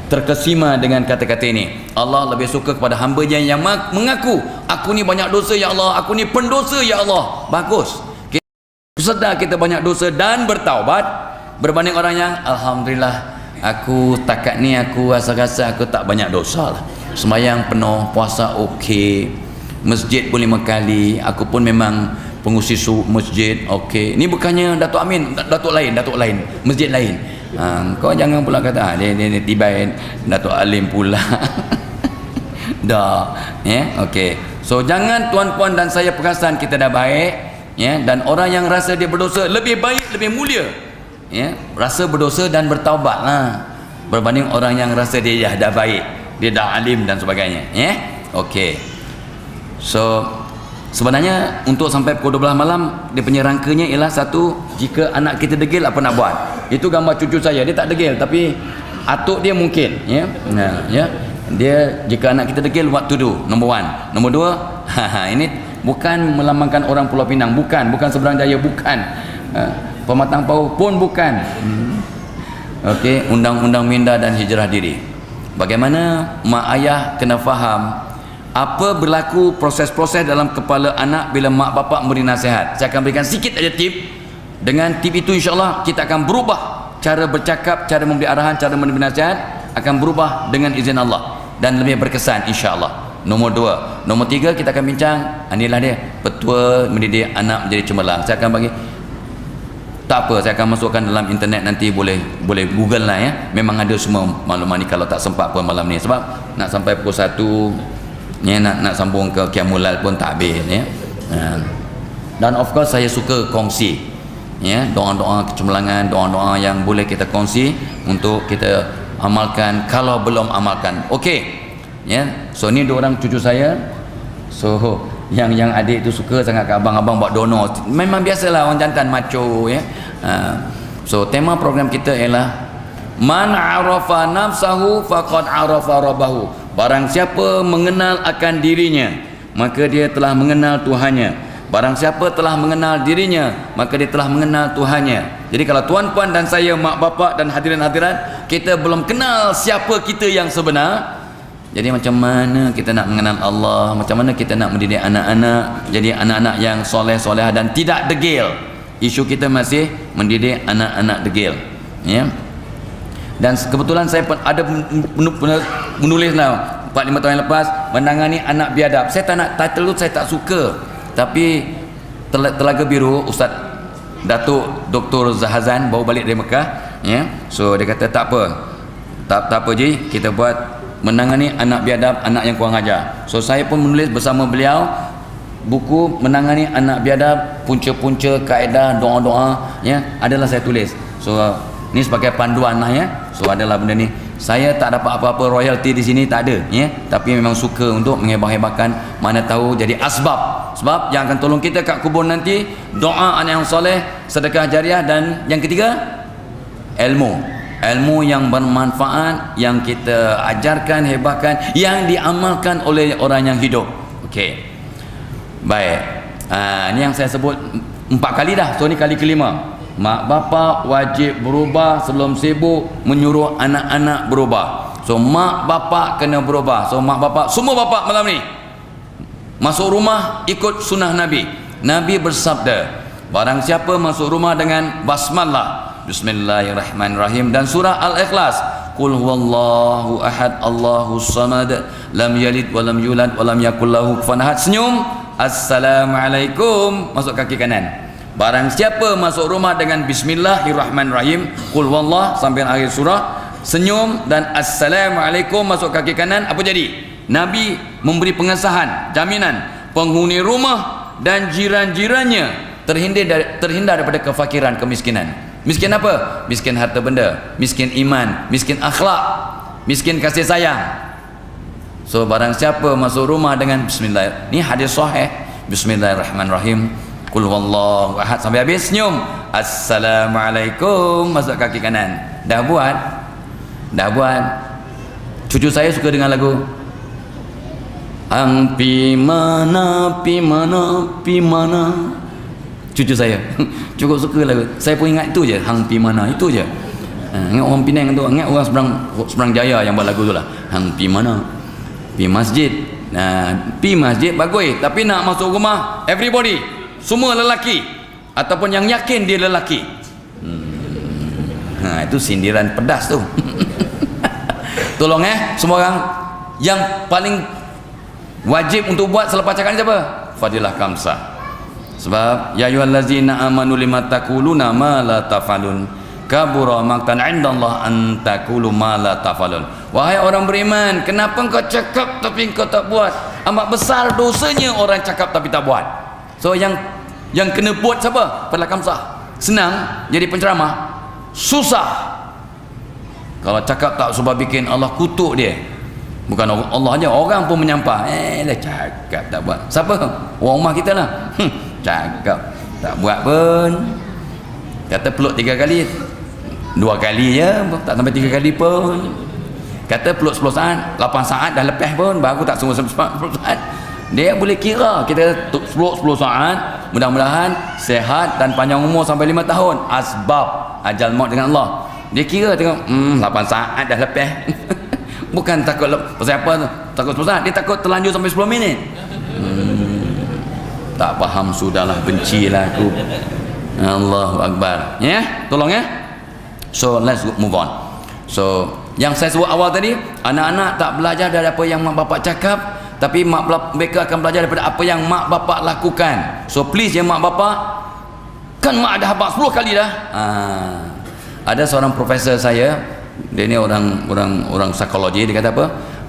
terkesima dengan kata-kata ini. Allah lebih suka kepada hamba-Nya yang mengaku, aku ni banyak dosa ya Allah, aku ni pendosa ya Allah. Bagus. Kita sedar kita banyak dosa dan bertaubat, berbanding orang yang alhamdulillah, aku takat ni aku rasa-rasa aku tak banyak dosa lah. Sembahyang penuh, puasa okey, masjid pun 5 kali, aku pun memang pengusi masjid, okey. Ni bukannya Datuk Amin, Datuk lain, masjid lain. Kau jangan pula kata dia tiba Datuk Alim pula. Dah, okey. So jangan tuan-puan dan saya perasan kita dah baik, ya, dan orang yang rasa dia berdosa lebih baik, lebih mulia, ya, rasa berdosa dan bertaubatlah berbanding orang yang rasa dia dah baik, dia dah alim dan sebagainya, ya. Okey. So sebenarnya untuk sampai pukul 12 malam dia punya rangkanya ialah satu, jika anak kita degil apa nak buat. Itu gambar cucu saya, dia tak degil tapi atuk dia mungkin, ya. Nah, ya. Dia jika anak kita degil, what to do? Nombor 1. Nombor 2, ini bukan melambangkan orang Pulau Pinang, bukan Seberang Jaya, bukan Pematang Pauh pun bukan. Okey, undang-undang minda dan hijrah diri. Bagaimana mak ayah kena faham apa berlaku proses-proses dalam kepala anak bila mak bapak memberi nasihat. Saya akan berikan sikit aja tip. Dengan tip itu insya-Allah kita akan berubah cara bercakap, cara memberi arahan, cara memberi nasihat akan berubah dengan izin Allah dan lebih berkesan insya-Allah. Nombor 2. Nombor 3 kita akan bincang, inilah dia petua mendidik anak menjadi cemerlang. Saya akan bagi, tak apa, saya akan masukkan dalam internet, nanti boleh Google lah, ya. Memang ada semua maklumat ni kalau tak sempat pun malam ni, sebab nak sampai pukul 1, ya, nak sambung ke Qiyamul Lail pun tak habis, ya. Dan of course saya suka kongsi, ya, doa-doa kecemerlangan, doa-doa yang boleh kita kongsi untuk kita amalkan kalau belum amalkan. Okey, ya. So ni 2 orang cucu saya. So yang adik tu suka sangat ke abang-abang buat donor. Memang biasalah orang jantan macho, ya. So tema program kita ialah man arafa nafsahu faqad arafa rabbahu. Barang siapa mengenal akan dirinya, maka dia telah mengenal Tuhannya. Barang siapa telah mengenal dirinya, maka dia telah mengenal Tuhannya. Jadi kalau tuan-puan dan saya, mak bapak dan hadirin-hadirat, kita belum kenal siapa kita yang sebenar, jadi macam mana kita nak mengenal Allah, macam mana kita nak mendidik anak-anak jadi anak-anak yang soleh-solehah dan tidak degil. Isu kita masih mendidik anak-anak degil, ya. Dan kebetulan saya pun ada menulis lah 4-5 tahun yang lepas menangani anak biadab. Saya tak nak title tu, saya tak suka. Tapi Telaga Biru, Ustaz Datuk Dr. Zahazan baru balik dari Mekah, ya. So dia kata tak apa Ji, kita buat menangani anak biadab, anak yang kurang ajar. So saya pun menulis bersama beliau buku menangani anak biadab, punca-punca kaedah doa-doa, ya, adalah saya tulis. So ni sebagai panduan lah, ya. So adalah benda ni. Saya tak dapat apa-apa royalty di sini, tak ada, ya. Tapi memang suka untuk menghebah-hebahkan, mana tahu jadi sebab yang akan tolong kita kat kubur nanti, doa anak yang soleh, sedekah jariah, dan yang ketiga ilmu yang bermanfaat, yang kita ajarkan, hebahkan, yang diamalkan oleh orang yang hidup. Okey, baik. Ni yang saya sebut 4 kali dah. So ni kali kelima. Mak bapak wajib berubah sebelum sibuk menyuruh anak-anak berubah. So mak bapak kena berubah. So mak bapak, semua bapak malam ni masuk rumah ikut sunnah Nabi. Nabi bersabda, barang siapa masuk rumah dengan basmalah, bismillahirrahmanirrahim, dan surah Al-Ikhlas, qul huwallahu ahad allahus samad lam yalid walam yulad walam yakul lahu kufuwan ahad, senyum, assalamualaikum, masuk kaki kanan. Barang siapa masuk rumah dengan bismillahirrahmanirrahim, qul huwallah sampai akhir surah, senyum dan assalamualaikum, masuk kaki kanan, apa jadi? Nabi memberi pengesahan, jaminan penghuni rumah dan jiran-jirannya terhindar daripada kefakiran, kemiskinan. Miskin apa? Miskin harta benda, miskin iman, miskin akhlak, miskin kasih sayang. So barang siapa masuk rumah dengan bismillah, ni hadis sahih, bismillahirrahmanirrahim, qul huwallahu ahad sampai habis, senyum, assalamualaikum, masuk kaki kanan. Dah buat. Cucu saya suka dengar lagu Ang pi mana cucu saya cukup suka lagu. Saya pun ingat itu je, Hang pi mana, itu je. Ingat orang Penang tu, ingat orang seberang Jaya yang buat lagu tu lah. Hang pi mana, pi masjid. Pi masjid bagus, tapi nak masuk rumah everybody, semua lelaki ataupun yang yakin dia lelaki. Itu sindiran pedas tu. Tolong semua orang, yang paling wajib untuk buat selepas cakap ni siapa? Fadilah Kamsah. Sebab ya ayyuhallazina amanu lima taquluna ma la tafalun kabura maqtan 'indallah an taqulu ma la tafalun. Wahai orang beriman, kenapa engkau cakap tapi engkau tak buat? amat besar dosanya orang cakap tapi tak buat. So yang kena buat siapa? Pada kamsah. Senang jadi penceramah, susah kalau cakap tak sebab bikin Allah kutuk dia. Bukan Allah aja, orang pun menyampah, dah cakap tak buat. Siapa? Orang rumah kita lah. Cakap tak buat pun. Kata peluk 3 kali, 2 kali je, tak sampai 3 kali pun. Kata peluk 10 saat, 8 saat dah lepas pun, baru tak semua 10 saat. Dia boleh kira kita peluk 10 saat, mudah-mudahan sehat dan panjang umur sampai 5 tahun. Asbab ajal maut dengan Allah. Dia kira tengok, 8 saat dah lepas. Bukan takut pasal apa tu? Takut 10 saat, dia takut terlanjur sampai 10 minit. Tak faham sudahlah, bencilah aku. Allahu Akbar. Ya, tolong ya. So let's move on. So yang saya sebut awal tadi, anak-anak tak belajar dari apa yang mak bapak cakap, tapi mereka akan belajar daripada apa yang mak bapak lakukan. So please ya mak bapak, kan mak ada habaq 10 kali dah. Ada seorang profesor saya, dia ni orang psikologi, dia kata apa?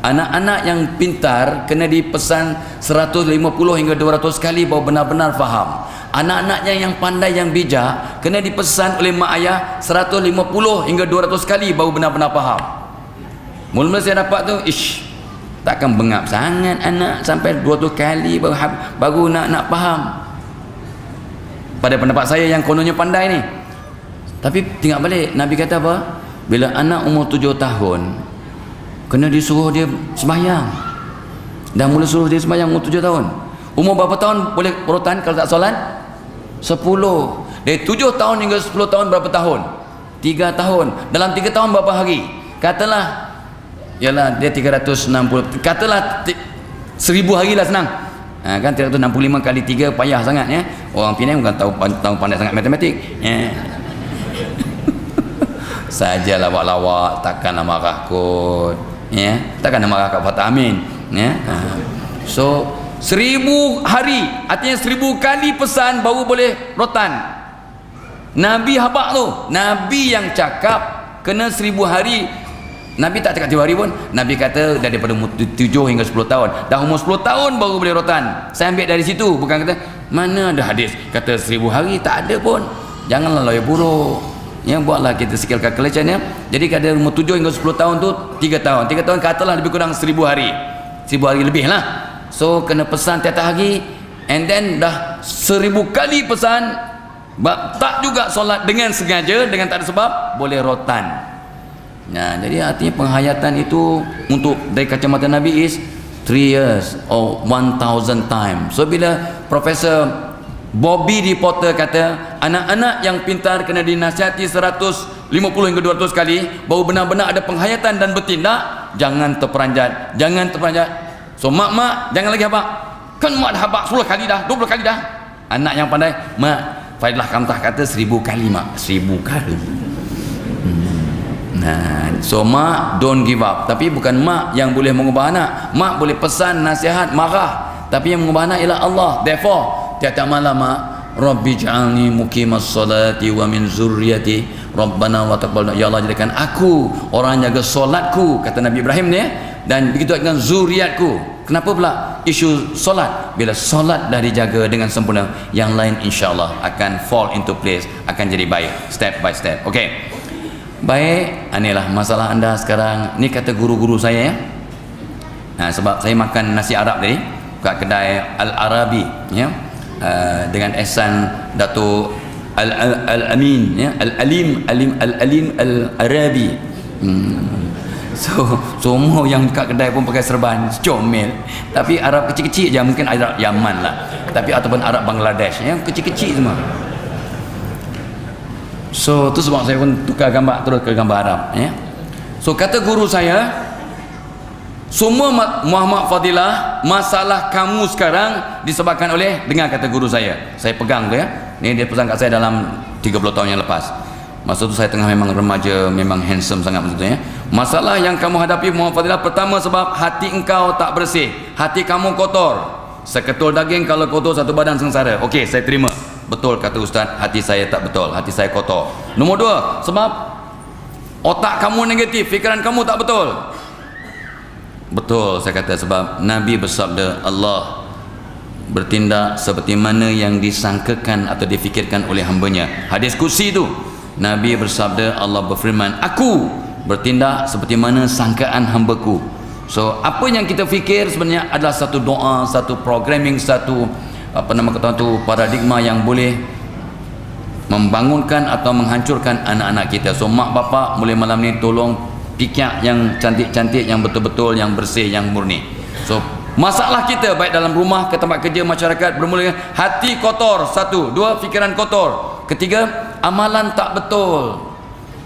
Anak-anak yang pintar kena dipesan 150 hingga 200 kali baru benar-benar faham. Anak-anaknya yang pandai, yang bijak, kena dipesan oleh mak ayah 150 hingga 200 kali baru benar-benar faham. Mula-mula saya dapat tu, takkan bengap sangat anak sampai 200 kali baru nak faham. Pada pendapat saya yang kononnya pandai ni. Tapi tengok balik, Nabi kata apa? Bila anak umur 7 tahun, kena disuruh dia sembahyang. Dan mula suruh dia sembahyang umur 7 tahun. Umur berapa tahun boleh rotan kalau tak solat? 10. Dari 7 tahun hingga 10 tahun berapa tahun? 3 tahun. Dalam 3 tahun berapa hari? Katalah, yalah dia 360, katalah 1000 hari lah, senang. Kan 365 kali 3 payah sangat ya. Orang Penang bukan tahu pandai sangat matematik. Sajalah lawak, takkanlah marah kot. Ya, takkanlah marah kat Fatah Amin. Ya. So 1000 hari, artinya 1000 kali pesan baru boleh rotan. Nabi habaq tu, Nabi yang cakap kena 1000 hari. Nabi tak cakap 3 hari pun. Nabi kata daripada umur 7 hingga 10 tahun. Dah umur 10 tahun baru boleh rotan. Saya ambil dari situ, bukan kata mana ada hadis kata 1000 hari, tak ada pun. Janganlah lawyer buruk. Ya, buatlah kita skill calculation ya. Jadi kada umur 7 hingga 10 tahun tu 3 tahun. 3 tahun katalah lebih kurang 1000 hari. 1000 hari lebih lah. So kena pesan tiap hari, and then dah 1000 kali pesan, tak juga solat dengan sengaja, dengan tak ada sebab, boleh rotan. Nah, jadi artinya penghayatan itu untuk dari kacamata Nabi is 3 years or 1000 times. So bila Profesor Bobby Reporter kata anak-anak yang pintar kena dinasihati 150 hingga 200 kali baru benar-benar ada penghayatan dan bertindak, jangan terperanjat, jangan terperanjat. So mak jangan lagi habaq. Kan mak dah habaq 10 kali dah, 20 kali dah. Anak yang pandai, mak Fadilah Kamtah kata 1000 kali mak, 1000 kali. Nah, so mak don't give up. Tapi bukan mak yang boleh mengubah anak. Mak boleh pesan, nasihat, marah, tapi yang mengubah anak ialah Allah. Therefore tiap-tiap malam mak, Rabbi ja'alni muqimas salati wa min zurriyati Rabbana wa taqabbal. Ya Allah, jadikan aku orang jaga solatku, kata Nabi Ibrahim ni, dan begitu dengan zuriatku. Kenapa pula isu solat? Bila solat dah dijaga dengan sempurna, yang lain insya-Allah akan fall into place, akan jadi baik step by step. Okey. Baik, inilah masalah anda sekarang. Ni kata guru-guru saya ya. Nah, sebab saya makan nasi Arab tadi kat kedai Al-Arabi ya. Dengan ihsan Datuk Al-Amin ya, Al-Alim Al-Arabi. So semua yang kat kedai pun pakai serban comel, tapi Arab kecil-kecil je, mungkin Arab Yaman lah, tapi ataupun Arab Bangladesh yang kecil-kecil semua. So tu sebab saya pun tukar gambar terus ke gambar Arab ya. So kata guru saya, semua Muhammad Fadilah, masalah kamu sekarang disebabkan oleh, dengar kata guru saya pegang tu ya, ni dia pesan kat saya dalam 30 tahun yang lepas. Masa tu saya tengah memang remaja, memang handsome sangat masa tu ya. Masalah yang kamu hadapi Muhammad Fadilah, pertama sebab hati engkau tak bersih, hati kamu kotor. Seketul daging kalau kotor, satu badan sengsara. Okey, saya terima. Betul kata Ustaz, hati saya tak betul, hati saya kotor. Nombor 2, sebab otak kamu negatif, fikiran kamu tak betul. Betul saya kata, sebab Nabi bersabda, Allah bertindak seperti mana yang disangkakan atau difikirkan oleh hambanya. Hadis kursi itu Nabi bersabda, Allah berfirman, aku bertindak seperti mana sangkaan hambaku. So apa yang kita fikir sebenarnya adalah satu doa, satu programming, satu apa nama kata tu, paradigma yang boleh membangunkan atau menghancurkan anak-anak kita. So mak bapak mulai malam ni tolong pikir yang cantik-cantik, yang betul-betul, yang bersih, yang murni. So masalah kita baik dalam rumah, ke tempat kerja, masyarakat bermula dengan hati kotor, satu. Dua, fikiran kotor. Ketiga, amalan tak betul.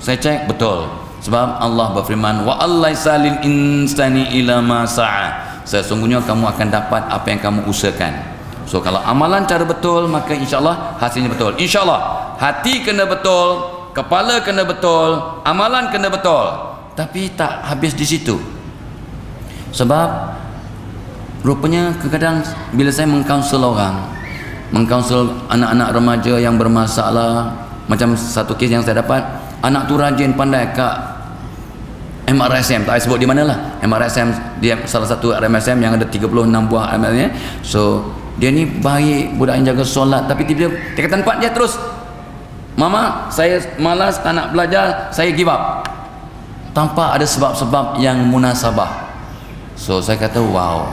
Saya cek betul, sebab Allah berfirman, wa allaisa lil insani ila ma sa'a, sesungguhnya kamu akan dapat apa yang kamu usahakan. So kalau amalan cara betul, maka insyaAllah hasilnya betul. InsyaAllah hati kena betul, kepala kena betul, amalan kena betul. Tapi tak habis di situ, sebab rupanya kadang-kadang bila saya mengkaunsul orang, mengkaunsul anak-anak remaja yang bermasalah, macam satu kes yang saya dapat, anak tu rajin pandai kat MRSM, tak sebut di mana lah, MRSM dia salah satu MRSM yang ada 36 buah MRSM. So dia ni baik, budak yang jaga solat, tapi tiba-tiba tingkatan 4 dia terus, mama saya malas, tak nak belajar, saya give up, tanpa ada sebab-sebab yang munasabah. So saya kata wow,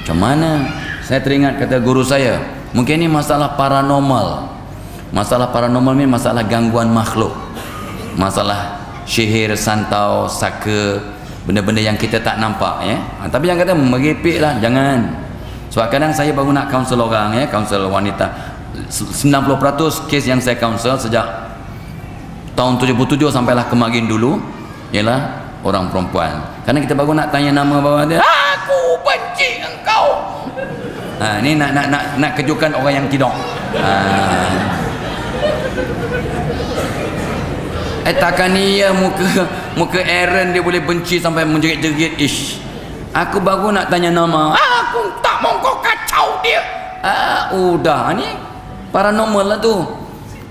macam mana? Saya teringat kata guru saya, mungkin ini masalah paranormal. Masalah paranormal ni masalah gangguan makhluk, masalah sihir, santau, saka, benda-benda yang kita tak nampak ya. Tapi yang kata merepek lah, jangan. Sebab kadang saya baru nak counsel orang ya, counsel wanita. 90% kes yang saya counsel sejak tahun 77 sampailah kemarin dulu ialah orang perempuan. Karena kita baru nak tanya nama bawah dia, aku benci engkau. Ni nak kejukan orang yang tidak. Takkan ia muka Aaron dia boleh benci sampai menjerit-jerit. Ish, aku baru nak tanya nama, aku tak mau kau kacau dia. Udah ni paranormal lah tu.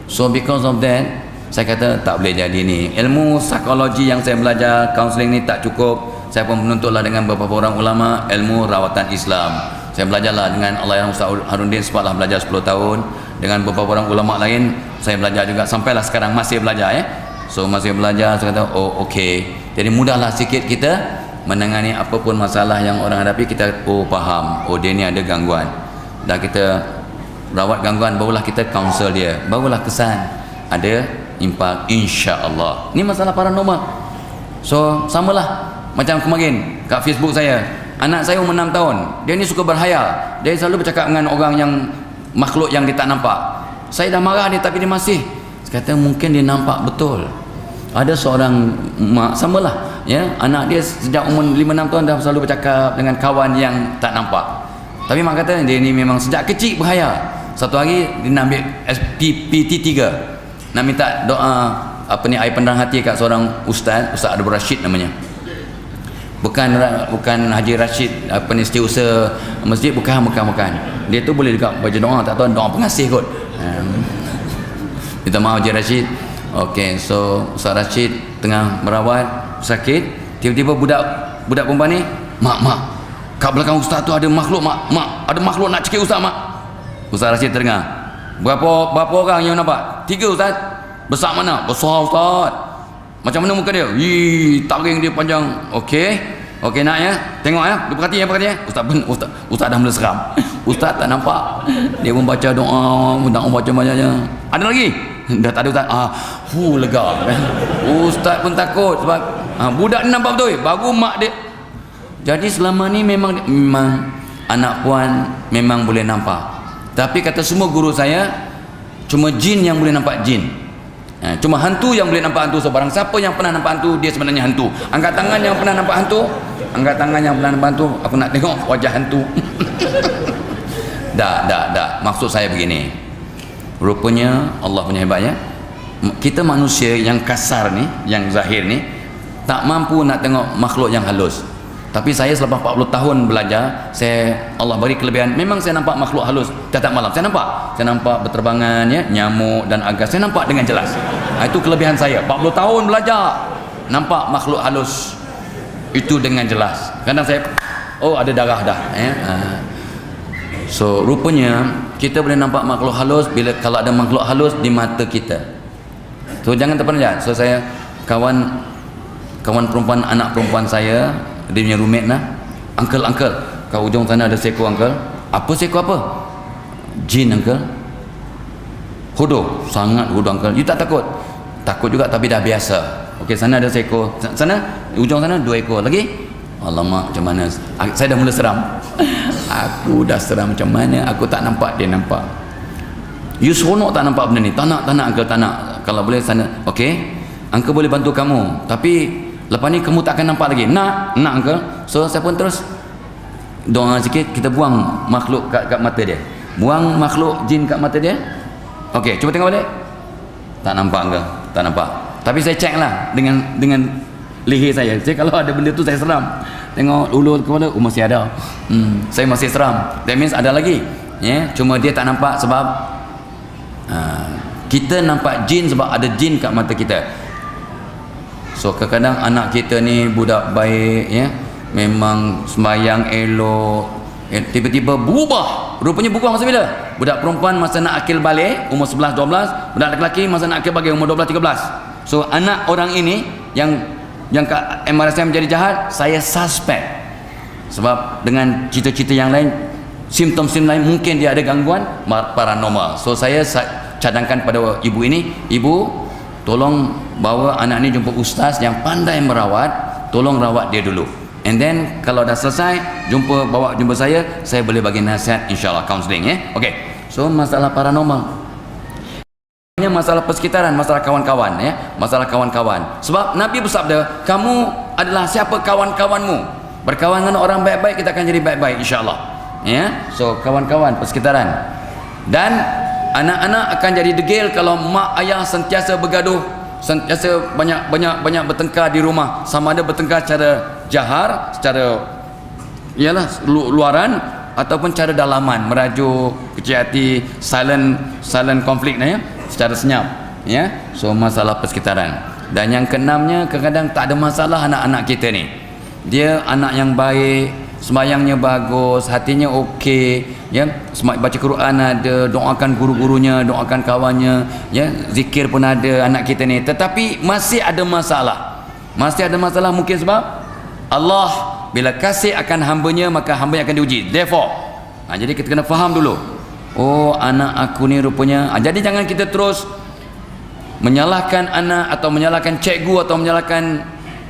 So because of that, saya kata tak boleh jadi ni. Ilmu psikologi yang saya belajar, counselling ni tak cukup. Saya pun menuntutlah dengan beberapa orang ulama ilmu rawatan Islam. Saya belajarlah dengan Allahyarham Ustaz Harudin, sebablah belajar 10 tahun. Dengan beberapa orang ulama lain saya belajar juga, sampailah sekarang masih belajar ya. So masih belajar, saya kata oh okey. Jadi mudahlah sikit kita menangani apapun masalah yang orang hadapi. Kita faham, dia ni ada gangguan. Dah kita rawat gangguan, barulah kita counsel dia, barulah kesan ada impak, insya-Allah. Ni masalah paranormal. So samalah macam kemarin kat Facebook saya, anak saya umur 6 tahun, dia ni suka berhayal. Dia selalu bercakap dengan orang yang makhluk yang dia tak nampak. Saya dah marah dia, tapi dia masih kata mungkin dia nampak betul. Ada seorang mak, samalah ya, anak dia sejak umur 5-6 tahun dah selalu bercakap dengan kawan yang tak nampak. Tapi mak kata dia ni memang sejak kecil berhayal. Satu hari dia nak ambil PT3, nak minta doa air penerang hati kat seorang Ustaz Abdul Rashid namanya. Bukan Haji Rashid setiausaha masjid, bukan. Dia tu boleh juga baca doa, tak tahu doa pengasih kot. Minta maaf Haji Rashid. Okey, so Ustaz Rashid tengah merawat sakit, tiba-tiba budak perempuan ni, mak kat belakang Ustaz tu ada makhluk mak, ada makhluk nak cekik Ustaz mak. Ustaz Rashid terdengar, berapa orang yang nampak? 3 Ustaz. Besar mana? Besar Ustaz. Macam mana muka dia? Taring dia panjang. Okey nak ya, tengok ya, dia perhati ya. Ustaz dah mula seram. Ustaz tak nampak, dia pun baca doa, baca-bacanya. Ada lagi? Dah tak ada Ustaz. Lega. Ustaz pun takut sebab budak ni nampak betul, baru mak dia. Jadi selama ni memang anak puan memang boleh nampak. Tapi kata semua guru saya, cuma jin yang boleh nampak jin. Cuma hantu yang boleh nampak hantu. So barang siapa yang pernah nampak hantu, dia sebenarnya hantu. Angkat tangan yang pernah nampak hantu. Aku nak tengok wajah hantu. Dah. Maksud saya begini, rupanya Allah punya hebatnya, kita manusia yang kasar ni, yang zahir ni, tak mampu nak tengok makhluk yang halus. Tapi saya selepas 40 tahun belajar, Allah beri kelebihan. Memang saya nampak makhluk halus tiap malam. Saya nampak berterbangan ya, nyamuk dan agas. Saya nampak dengan jelas. Itu kelebihan saya. 40 tahun belajar, nampak makhluk halus. Itu dengan jelas. Kadang saya, oh ada darah dah. So rupanya kita boleh nampak makhluk halus bila kalau ada makhluk halus di mata kita. So jangan terperanjat. So saya kawan perempuan, anak perempuan saya, dia punya roommate lah, uncle, kat ujung sana ada seekor uncle. Apa seekor apa? Jin uncle. Hodoh, sangat hodoh uncle. You tak takut? Takut juga tapi dah biasa. Okey, sana ada seekor, sana ujung sana 2 ekor lagi. Alamak, macam mana? Saya dah mula seram. Aku dah seram macam mana? Aku tak nampak, dia nampak. You seronok tak nampak benda ni? Tak nak uncle, tak nak. Kalau boleh sana. Okey, uncle boleh bantu kamu, tapi lepas ni kamu tak akan nampak lagi. Nak uncle. So saya pun terus doa sikit, kita buang makhluk kat mata dia. Buang makhluk jin kat mata dia. Okey, cuba tengok balik. Tak nampak uncle, tak nampak. Tapi saya check lah dengan leher saya. Jadi kalau ada benda tu saya seram. Tengok ulur kepala, masih ada. Saya masih seram. That means ada lagi. Cuma dia tak nampak sebab kita nampak jin sebab ada jin kat mata kita. So kadang-kadang anak kita ni budak baik, memang sembahyang elok, tiba-tiba berubah. Rupanya berubah masa bila? Budak perempuan masa nak akil balik umur 11 12, budak lelaki masa nak akil balik umur 12 13. So anak orang ini yang kat MRSM menjadi jahat, saya suspek. Sebab dengan cita-cita yang lain, simptom-simptom lain, mungkin dia ada gangguan paranormal. So saya cadangkan pada ibu ini, ibu tolong bawa anak ni jumpa ustaz yang pandai merawat, tolong rawat dia dulu. And then kalau dah selesai bawa jumpa saya boleh bagi nasihat, insyaAllah counselling. Okay, so masalah paranormal, masalah persekitaran, masalah kawan-kawan, masalah kawan-kawan. Sebab Nabi bersabda, kamu adalah siapa kawan-kawanmu. Berkawan dengan orang baik-baik, kita akan jadi baik-baik insya-Allah. So kawan-kawan, persekitaran. Dan anak-anak akan jadi degil kalau mak ayah sentiasa bergaduh, sentiasa banyak bertengkar di rumah. Sama ada bertengkar secara jahar, secara luaran, ataupun cara dalaman, merajuk, kecil hati, silent konflik secara senyap. So masalah persekitaran. Dan yang keenamnya, kadang-kadang tak ada masalah anak-anak kita ni. Dia anak yang baik, sembahyangnya bagus, hatinya okey, baca Quran ada, doakan guru-gurunya, doakan kawannya, zikir pun ada anak kita ni. Tetapi masih ada masalah. Mungkin sebab Allah bila kasih akan hambanya, maka hambanya akan diuji. Therefore, jadi kita kena faham dulu. Oh, anak aku ni rupanya. Jadi jangan kita terus menyalahkan anak atau menyalahkan cikgu atau menyalahkan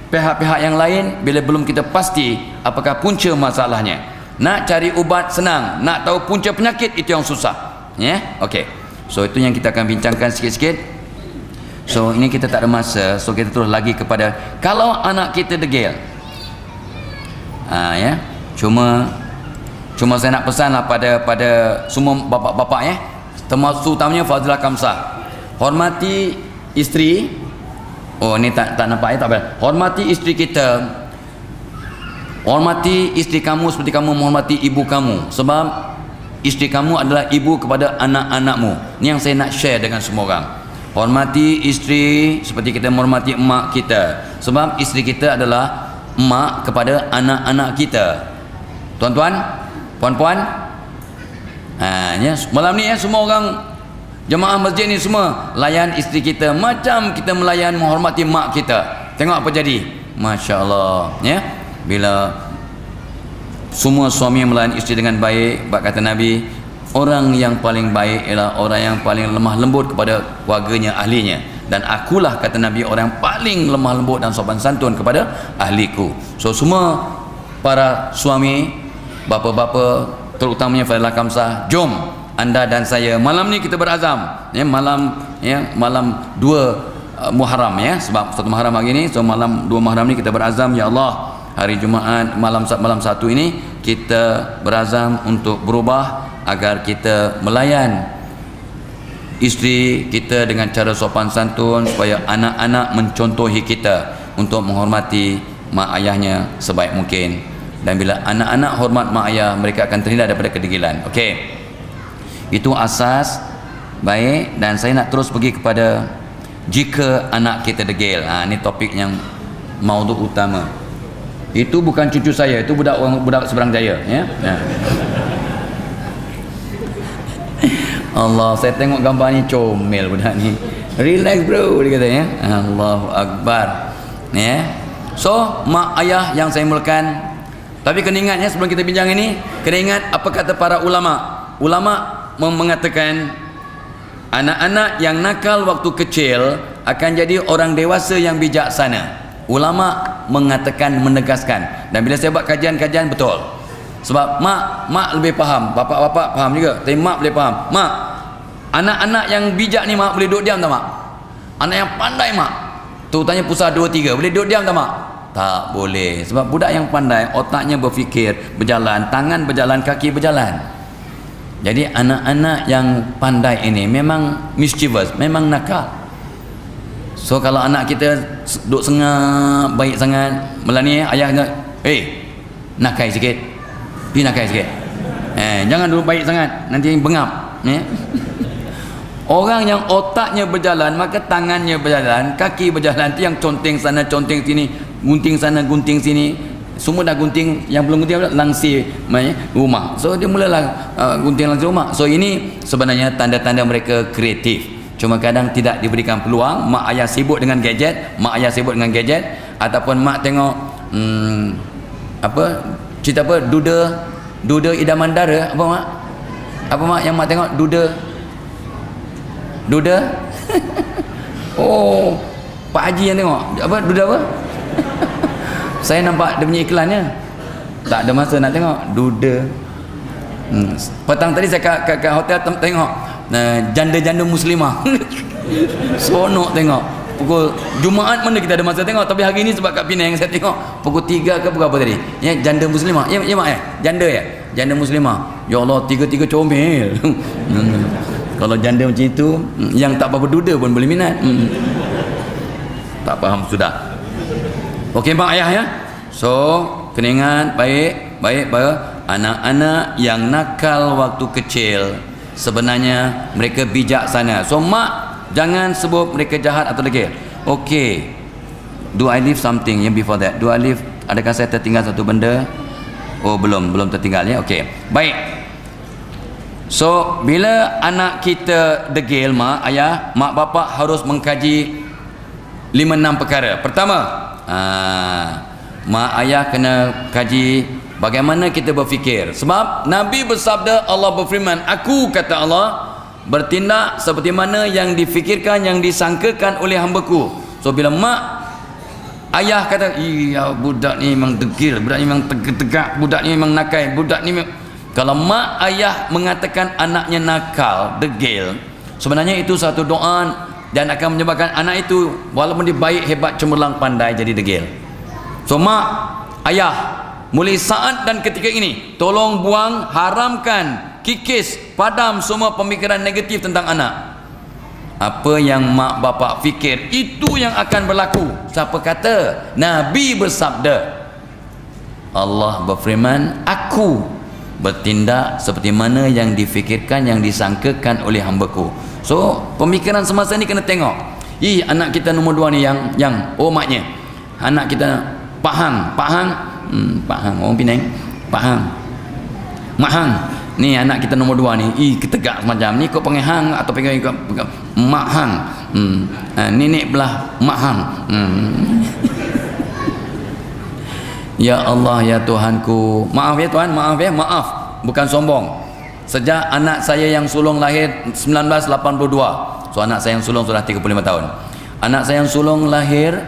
pihak-pihak yang lain bila belum kita pasti apakah punca masalahnya. Nak cari ubat senang, nak tahu punca penyakit itu yang susah. Okey. So itu yang kita akan bincangkan sikit-sikit. So ini kita tak ada masa, so kita terus lagi kepada kalau anak kita degil. Cuma saya nak pesanlah pada semua bapa-bapa, termasuk utamanya Fazila Kamsah, hormati isteri. Oh ni tak nampak, tak apa. Hormati isteri kita. Hormati isteri kamu seperti kamu menghormati ibu kamu, sebab isteri kamu adalah ibu kepada anak-anakmu. Ni yang saya nak share dengan semua orang. Hormati isteri seperti kita menghormati emak kita, sebab isteri kita adalah emak kepada anak-anak kita. Tuan-tuan, puan-puan, malam ni semua orang jemaah masjid ni semua layan isteri kita macam kita melayan menghormati mak kita. Tengok apa jadi, Masya Allah. Bila semua suami melayan isteri dengan baik, kata Nabi, orang yang paling baik ialah orang yang paling lemah lembut kepada keluarganya, ahlinya. Dan akulah, kata Nabi, orang yang paling lemah lembut dan sopan santun kepada ahliku. So semua para suami, bapa-bapa, terutamanya Fadilah Kamsah, jom anda dan saya malam ni kita berazam, malam 2 Muharram, sebab 1 Muharram hari ni. So malam 2 Muharram ni kita berazam, ya Allah, hari Jumaat malam 1 ini kita berazam untuk berubah agar kita melayan isteri kita dengan cara sopan santun, supaya anak-anak mencontohi kita untuk menghormati mak ayahnya sebaik mungkin. Dan bila anak-anak hormat mak ayah, mereka akan terhindar daripada kedegilan. Okey, itu asas baik. Dan saya nak terus pergi kepada jika anak kita degil. Ini topik yang maudhu utama. Itu bukan cucu saya, itu budak seberang jaya, ya. Allah, saya tengok gambar ni comel budak ni. Relax bro, dia kata, ya. Allahu Akbar. Ya. So, mak ayah yang saya mulakan. Tapi kena ingat, ya, sebelum kita bincang ini, kena ingat apa kata para ulama. Ulama mengatakan anak-anak yang nakal waktu kecil akan jadi orang dewasa yang bijaksana. Ulama mengatakan, menegaskan. Dan bila saya buat kajian-kajian, betul. Sebab mak lebih faham, bapak-bapak faham juga, tapi mak boleh faham. Mak, anak-anak yang bijak ni mak boleh duduk diam tak mak? Anak yang pandai mak, tu tanya pusat 2-3, boleh duduk diam tak mak? Tak boleh. Sebab budak yang pandai, otaknya berfikir, berjalan, tangan berjalan, kaki berjalan. Jadi anak-anak yang pandai ini memang mischievous, memang nakal. So kalau anak kita duduk sengap, baik sangat, melani ayah kata, nakai sikit, pergi nakai sikit, jangan duduk baik sangat, nanti bengap, Orang yang otaknya berjalan, maka tangannya berjalan, kaki berjalan. Itu yang conteng sana, conteng sini, gunting sana, gunting sini. Semua dah gunting, yang belum gunting langsir rumah. So dia mulalah gunting langsir rumah. So ini sebenarnya tanda-tanda mereka kreatif. Cuma kadang tidak diberikan peluang. Mak ayah sibuk dengan gadget, ataupun mak tengok cerita apa, duda idaman dara, apa mak? Apa mak yang mak tengok duda? Oh, Pak Haji yang tengok apa, duda apa? Saya nampak dia punya iklannya, tak ada masa nak tengok duda. Petang tadi saya kat hotel tengok janda-janda muslimah. Seronok tengok. Pukul Jumaat mana kita ada masa tengok, tapi hari ni sebab kat Penang saya tengok pukul 3 ke pukul apa tadi, ya, janda muslimah, ya mak, janda muslimah. Ya Allah, tiga-tiga comel. Kalau janda macam itu, yang tak apa duda pun boleh minat. Tak faham sudah. Okey mak ayah, ya. So kena ingat baik bahawa anak-anak yang nakal waktu kecil sebenarnya mereka bijaksana. So mak jangan sebut mereka jahat atau degil. Okey, do I leave something yang before that? Do I leave, adakah saya tertinggal satu benda? Oh belum tertinggal, ya. Okey, baik. So bila anak kita degil, mak ayah, mak bapak harus mengkaji 5-6 perkara. Pertama, mak ayah kena kaji bagaimana kita berfikir. Sebab Nabi bersabda, Allah berfirman, aku, kata Allah, bertindak seperti mana yang difikirkan, yang disangkakan oleh hamba-Ku. So bila mak ayah kata, iya budak ni memang degil, budak ni memang tegak, budak ni memang nakai, budak ni kalau mak ayah mengatakan anaknya nakal, degil, sebenarnya itu satu doa dan akan menyebabkan anak itu walaupun dia baik, hebat, cemerlang, pandai, jadi degil. So mak ayah, mulai saat dan ketika ini tolong buang, haramkan, kikis, padam semua pemikiran negatif tentang anak. Apa yang mak bapak fikir, itu yang akan berlaku. Siapa kata? Nabi bersabda, Allah berfirman, aku bertindak seperti mana yang difikirkan, yang disangkakan oleh hamba-Ku. So pemikiran semasa ni kena tengok, anak kita nombor 2 ni yang maknya anak kita Pahang orang Penang, Mahang ni anak kita nombor 2 ni, ketegak semacam ni, kau panggil hang atau panggil mak hang, nenek belah mak hang. Ya Allah, ya Tuhanku, maaf ya Tuhan, maaf, bukan sombong. Sejak anak saya yang sulung lahir 1982, so anak saya yang sulung sudah 35 tahun. Anak saya yang sulung lahir,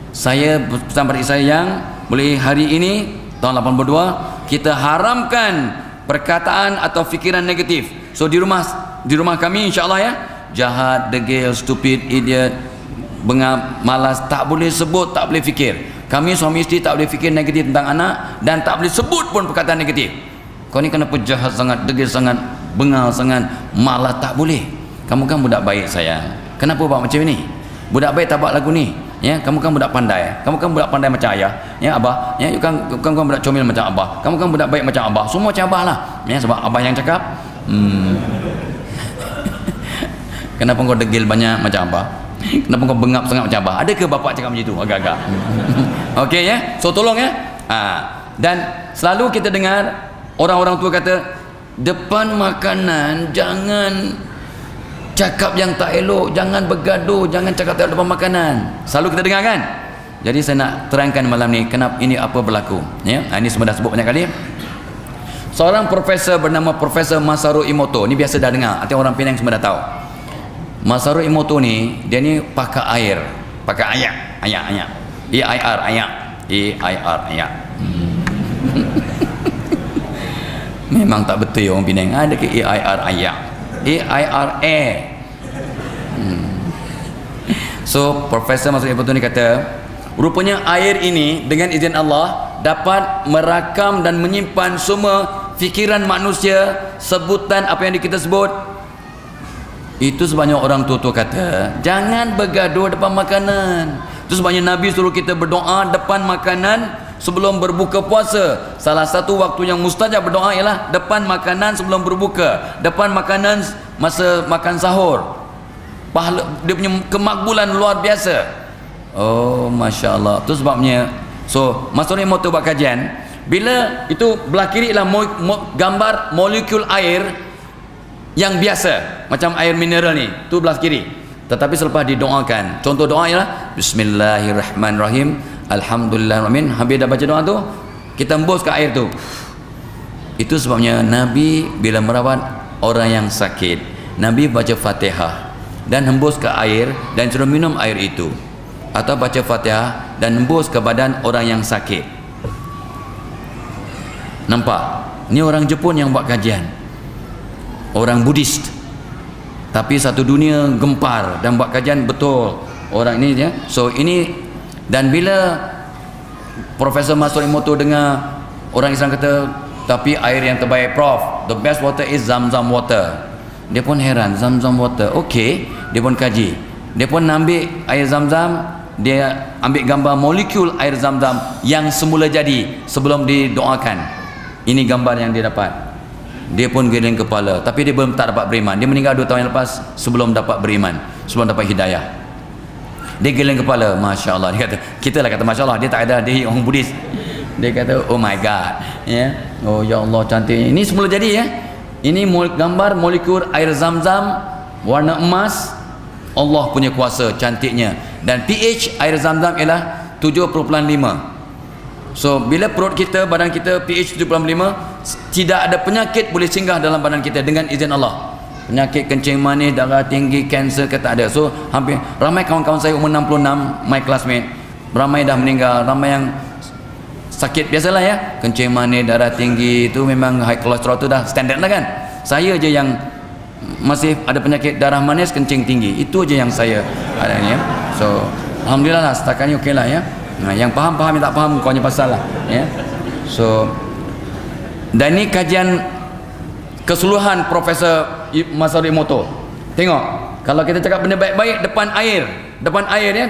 saya pesan pada isteri saya yang mulai hari ini tahun 82 kita haramkan perkataan atau fikiran negatif. So di rumah kami insya-Allah, ya, jahat, degil, stupid, idiot, bengap, malas, tak boleh sebut, tak boleh fikir. Kami suami isteri tak boleh fikir negatif tentang anak dan tak boleh sebut pun perkataan negatif. Kau ni kenapa jahat sangat, degil sangat, bengal sangat, malas, tak boleh. Kamu kan budak baik sayang, kenapa buat macam ni? Budak baik tak buat lagu ni, ya. Kamu kan budak pandai, kamu kan budak pandai macam ayah, ya abah, ya. Kamu kan budak comel macam abah, kamu kan budak baik macam abah, semua macam abah lah, ya, sebab abah yang cakap. Kenapa kau degil banyak macam abah? Kenapa kau bengap sangat macam abah? Ada ke bapak cakap macam itu? Agak-agak. Okey ya. So tolong ya. Dan selalu kita dengar orang-orang tua kata, depan makanan jangan cakap yang tak elok, jangan bergaduh, jangan cakap tak elok depan makanan. Selalu kita dengar kan? Jadi saya nak terangkan malam ni kenapa ini apa berlaku. Ya, ini semua dah sebut banyak kali. Seorang profesor bernama Profesor Masaru Emoto, ni biasa dah dengar, artinya orang Penang semua dah tahu. Masaru Emoto ni, dia ni pakai air, pakai ayak. AIR ayak. Memang tak betul ya orang Penang. Ada ke AIR ayak? AIR air. So Profesor Masaru Emoto ni kata, rupanya air ini dengan izin Allah dapat merakam dan menyimpan semua fikiran manusia, sebutan apa yang kita sebut. Itu sebabnya orang tua-tua kata jangan bergaduh depan makanan. Itu sebabnya Nabi suruh kita berdoa depan makanan sebelum berbuka puasa. Salah satu waktu yang mustajab berdoa ialah depan makanan sebelum berbuka, depan makanan masa makan sahur. Pahala dia punya kemakbulan luar biasa. Oh, Masya Allah. Itu sebabnya, so Masaru Emoto buat kajian, bila itu belah kiri lah gambar molekul air yang biasa macam air mineral ni, tu belah kiri. Tetapi selepas didoakan, contoh doa ialah Bismillahirrahmanirrahim, Alhamdulillahirrahmanirrahim. Habis dah baca doa tu, kita embus ke air tu. Itu sebabnya Nabi bila merawat orang yang sakit, Nabi baca Fatihah dan hembus ke air dan suruh minum air itu, atau baca Fatihah dan hembus ke badan orang yang sakit. Nampak? Ni orang Jepun yang buat kajian, orang Buddhis, tapi satu dunia gempar dan buat kajian betul orang ini ya. So ini, dan bila Profesor Masaru Emoto dengar orang Islam kata, tapi air yang terbaik Prof, the best water is Zam-Zam water, dia pun heran, Zam-Zam water, okey. Dia pun kaji, dia pun ambil air Zam-Zam, dia ambil gambar molekul air Zam-Zam yang semula jadi sebelum didoakan. Ini gambar yang dia dapat. Dia pun geleng kepala, tapi dia belum tak dapat beriman. Dia meninggal 2 tahun yang lepas sebelum dapat beriman, sebelum dapat hidayah. Dia geleng kepala, Masya Allah. Dia kata, kita lah kata Masya Allah, dia tak ada, dia orang Buddhis. Dia kata, oh my God, ya, oh ya Allah cantiknya. Ini semula jadi ya. Ini gambar molekul air Zam-Zam warna emas. Allah punya kuasa cantiknya. Dan pH air Zam-Zam ialah 7.5. So bila perut kita, badan kita pH 7.5, tidak ada penyakit boleh singgah dalam badan kita dengan izin Allah. Penyakit kencing manis, darah tinggi, kanser ke tak ada. So hampir ramai kawan-kawan saya umur 66, my classmate, ramai dah meninggal, ramai yang sakit biasalah ya, kencing manis, darah tinggi, itu memang high cholesterol tu dah standard lah kan. Saya je yang masih ada penyakit darah manis, kencing tinggi, itu je yang saya ada ya. So alhamdulillah lah, setakat ni okey lah ya. Nah, yang faham-faham, yang tak faham kau hanya pasal lah ya. So dan ni kajian keseluruhan Profesor Masaru Emoto. Tengok, kalau kita cakap benda baik-baik depan air ya,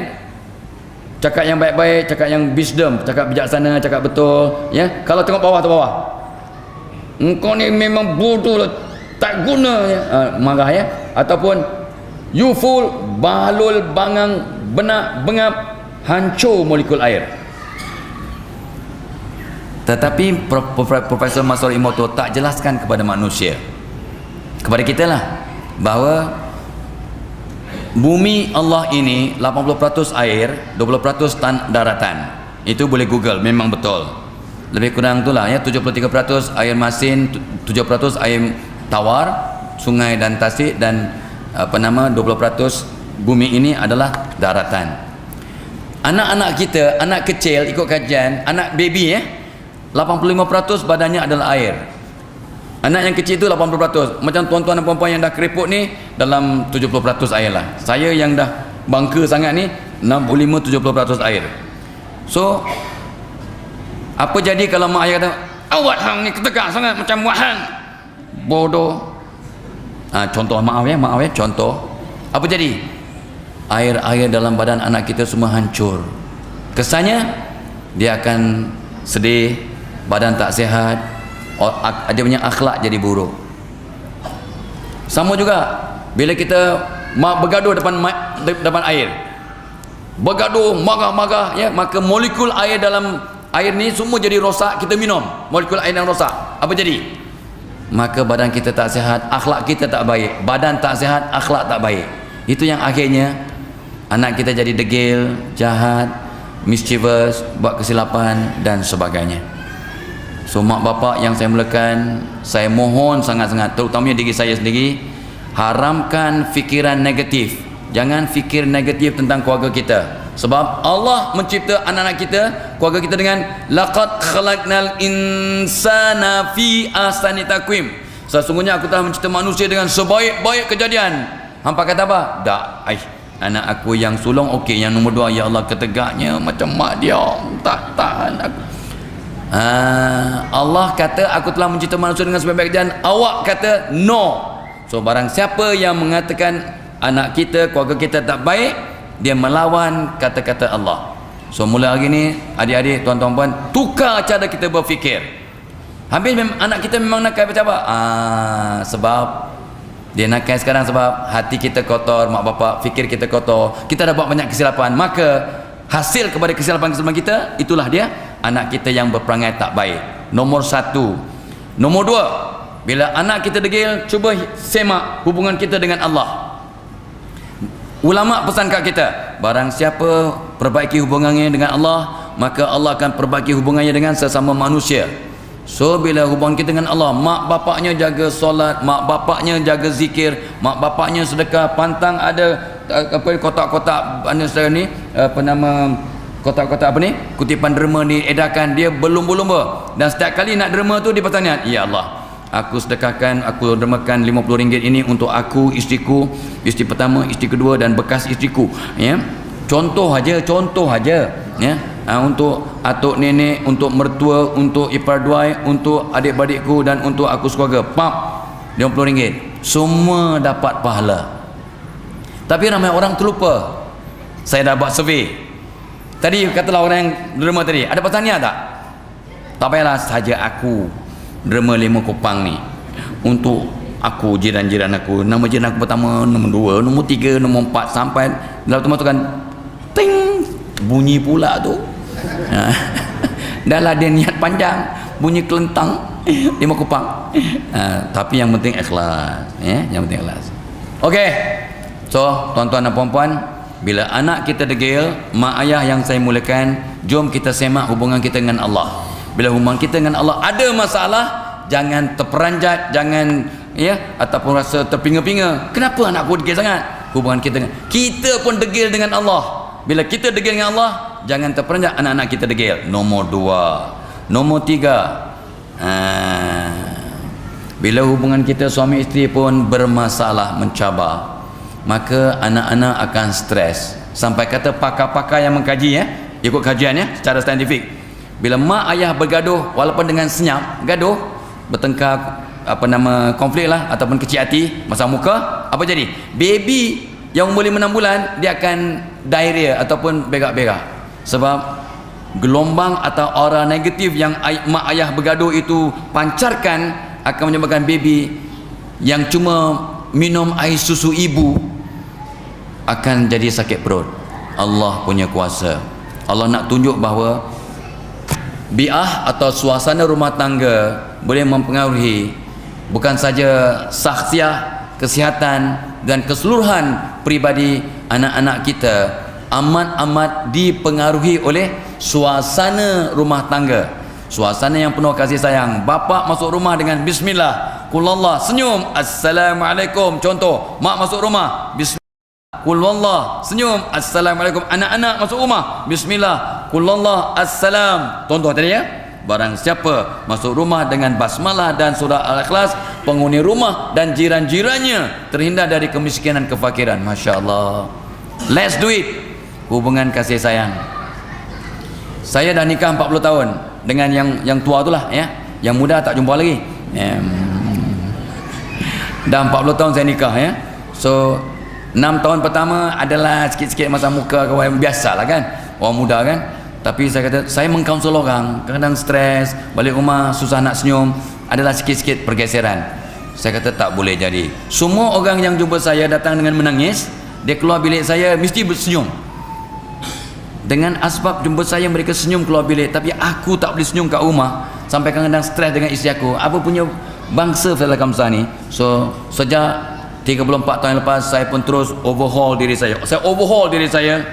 cakap yang baik-baik, cakap yang wisdom, cakap bijaksana, cakap betul ya. Kalau tengok bawah tu, bawah, engkau ni memang bodoh lah, tak guna ya, marah ya. Ataupun you fool, balul, bangang, benak, bengap, hancur molekul air. Tetapi Profesor Masaru Emoto tak jelaskan kepada manusia, kepada kita lah, bahawa bumi Allah ini 80% air, 20% daratan. Itu boleh Google, memang betul. Lebih kurang itulah ya, 73% air masin, 7% air tawar, sungai dan tasik, dan 20% bumi ini adalah daratan. Anak-anak kita, anak kecil ikut kajian, anak baby ya, 85% badannya adalah air. Anak yang kecil itu 80%. Macam tuan-tuan dan puan-puan yang dah keriput ni, dalam 70% air lah. Saya yang dah bangka sangat ni, 65-70% air. So apa jadi kalau mak ayah kata, awak hang ni ketegak sangat macam wak hang, bodoh. Contoh, maaf ya, contoh. Apa jadi? Air-air dalam badan anak kita semua hancur. Kesannya dia akan sedih, badan tak sihat, dia punya akhlak jadi buruk. Sama juga bila kita bergaduh depan air, bergaduh marah-marah, ya, maka molekul air dalam air ni semua jadi rosak. Kita minum molekul air yang rosak, apa jadi? Maka badan kita tak sihat, akhlak kita tak baik. Badan tak sihat, akhlak tak baik. Itu yang akhirnya anak kita jadi degil, jahat, mischievous, buat kesilapan dan sebagainya. So mak bapak yang saya mulakan, saya mohon sangat-sangat, terutamanya diri saya sendiri, haramkan fikiran negatif. Jangan fikir negatif tentang keluarga kita. Sebab Allah mencipta anak-anak kita, keluarga kita dengan laqad khalaqnal insana fi ahsani taqwim. Sesungguhnya aku telah mencipta manusia dengan sebaik-baik kejadian. Hampa kata apa? Tak. Anak aku yang sulung okey, yang nombor 2 ya Allah ketegaknya macam mak dia, tak tahan aku. Allah kata aku telah mencipta manusia dengan sebaik-baik kejadian. Awak kata no. So barang siapa yang mengatakan anak kita, keluarga kita tak baik, dia melawan kata-kata Allah. So mulai hari ni adik-adik, tuan-tuan puan, tukar cara kita berfikir. Habis anak kita memang nakal macam apa? Sebab dia nakal sekarang sebab hati kita kotor, mak bapak fikir kita kotor, kita dah buat banyak kesilapan, maka hasil kepada kesilapan-kesilapan kita itulah dia anak kita yang berperangai tak baik. Nombor 1. Nombor 2, bila anak kita degil, cuba semak hubungan kita dengan Allah. Ulama pesan kat kita, barang siapa perbaiki hubungannya dengan Allah, maka Allah akan perbaiki hubungannya dengan sesama manusia. So bila hubungan kita dengan Allah, mak bapaknya jaga solat, mak bapaknya jaga zikir, mak bapaknya sedekah, pantang ada kotak-kotak ni, kotak-kotak kutipan derma diedarkan, dia berlumba-lumba, dan setiap kali nak derma tu dia bertanya, ya Allah, aku sedekahkan, aku dermakan RM50 ini untuk aku, isteriku, isteri pertama, isteri kedua dan bekas isteriku, ya. Contoh aja ya. Untuk atuk nenek, untuk mertua, untuk ipar duai, untuk adik-badikku dan untuk aku sekeluarga, pap, RM50, semua dapat pahala. Tapi ramai orang terlupa. Saya dah buat survey tadi, katalah orang yang derma tadi, ada pertanyaan tak? Tak payahlah saja aku derma 5 kupang ni untuk aku, jiran-jiran aku, nama jiran aku pertama, nombor 2, nombor 3, nombor 4, sampai dalam tu kan ting, bunyi pula tu. Dah lah dia niat panjang, bunyi kelentang 5 kupang. Tapi yang penting ikhlas, ya, yang penting ikhlas. Okey. So tuan-tuan dan puan-puan, bila anak kita degil, mak ayah yang saya mulakan, jom kita semak hubungan kita dengan Allah. Bila hubungan kita dengan Allah ada masalah, jangan terperanjat, jangan, ya, ataupun rasa terpinga-pinga. Kenapa anakku degil sangat? Hubungan kita pun degil dengan Allah. Bila kita degil dengan Allah, jangan terperanjat anak-anak kita degil. Nombor 2. Nombor 3, bila hubungan kita suami isteri pun bermasalah, mencabar, maka anak-anak akan stres. Sampai kata pakar-pakar yang mengkaji, ya, ikut kajian, ya, secara saintifik, bila mak ayah bergaduh, walaupun dengan senyap, gaduh, bertengkar, konflik lah, ataupun kecil hati, masam muka, apa jadi? Baby yang umur 5-6 bulan, dia akan diarrhea ataupun berak-berak. Sebab gelombang atau aura negatif yang mak ayah bergaduh itu pancarkan akan menyebabkan baby yang cuma minum air susu ibu akan jadi sakit perut. Allah punya kuasa. Allah nak tunjuk bahawa bi'ah atau suasana rumah tangga boleh mempengaruhi bukan saja saksiah, kesihatan dan keseluruhan pribadi anak-anak kita, amat-amat dipengaruhi oleh suasana rumah tangga. Suasana yang penuh kasih sayang. Bapa masuk rumah dengan bismillah, qul Allah, senyum, assalamualaikum. Contoh, mak masuk rumah, bismillah, qul Allah, senyum, assalamualaikum. Anak-anak masuk rumah, bismillah, qul Allah, assalam. Contoh tadi, ya. Barang siapa masuk rumah dengan basmalah dan surah Al-Ikhlas, penghuni rumah dan jiran-jirannya terhindar dari kemiskinan, kefakiran. Masya Allah. Let's do it. Hubungan kasih sayang. Saya dah nikah 40 tahun dengan yang tua itulah, ya. Yang muda tak jumpa lagi. Dah 40 tahun saya nikah, ya. So 6 tahun pertama adalah sikit-sikit masa muka kawan, biasalah kan, orang muda kan. Tapi saya kata, saya mengkaunsel orang, kadang-kadang stres, balik rumah susah nak senyum, adalah sikit-sikit pergeseran. Saya kata tak boleh jadi. Semua orang yang jumpa saya datang dengan menangis, dia keluar bilik saya mesti bersenyum. Dengan asbab jumpa saya mereka senyum keluar bilik, tapi aku tak boleh senyum kat rumah. Sampai kadang-kadang stres dengan isteri aku. Apa punya bangsa Fadil Kamsah ni. So sejak 34 tahun lepas saya pun terus overhaul diri saya. Saya overhaul diri saya.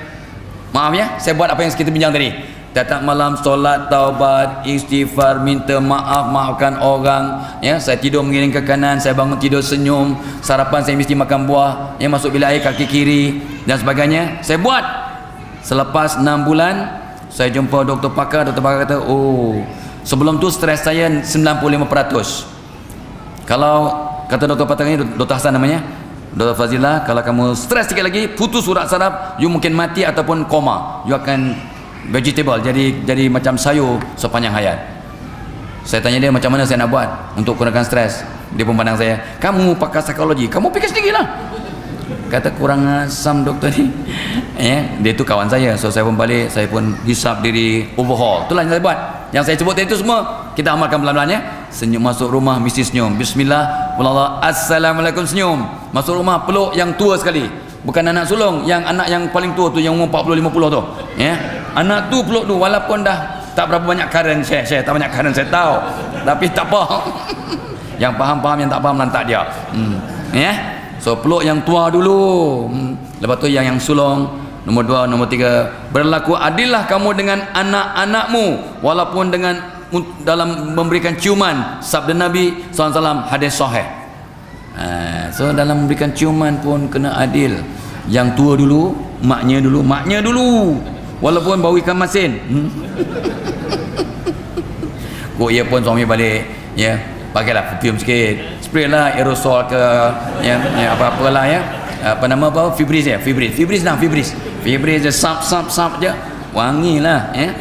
Maaf ya, saya buat apa yang kita bincang tadi. Datang malam solat, taubat, istighfar, minta maaf, maafkan orang. Ya, saya tidur mengiring ke kanan, saya bangun tidur senyum. Sarapan saya mesti makan buah. Ya, masuk bilik air kaki kiri dan sebagainya. Saya buat. Selepas 6 bulan saya jumpa doktor pakar kata, oh, sebelum tu stres saya 95%. Kalau kata doktor pakar ni, Dr. Hasan namanya, Dr. Fazilah, kalau kamu stres sikit lagi, putus urat saraf, you mungkin mati ataupun koma. You akan vegetable, jadi macam sayur sepanjang hayat. Saya tanya dia macam mana saya nak buat untuk kurangkan stres. Dia pun pandang saya, kamu pakar psikologi, kamu fikir sendiri lah. Kata kurang asam doktor ni. Ya, dia tu kawan saya. So saya pun balik, saya pun hisap diri, overhaul. Itulah yang saya buat. Yang saya sebut tadi itu semua kita amalkan pelan-pelan ya. Senyum, masuk rumah mesti senyum. Bismillah, wallah, assalamualaikum, senyum. Masuk rumah peluk yang tua sekali. Bukan anak sulung, yang anak yang paling tua tu, yang umur 40-50 tu. Ya. Anak tu peluk tu, walaupun dah tak berapa banyak current saya tak banyak current, saya tahu. Tapi tak apa. Yang faham-faham, yang tak faham lantak dia. Ya. So peluk yang tua dulu. Lepas tu yang sulung. Nombor 2, nombor 3, berlaku adillah kamu dengan anak-anakmu walaupun dengan dalam memberikan ciuman. Sabda Nabi SAW, hadis sahih. So dalam memberikan ciuman pun kena adil. Yang tua dulu, maknya dulu, walaupun bau ikan masin. Kok ia pun suami balik, ya, pakailah perfume sikit, spray lah aerosol ke, ya apa-apalah ya. Apa nama apa? Fibris ya, Fibris je, sap je, wangi lah ya.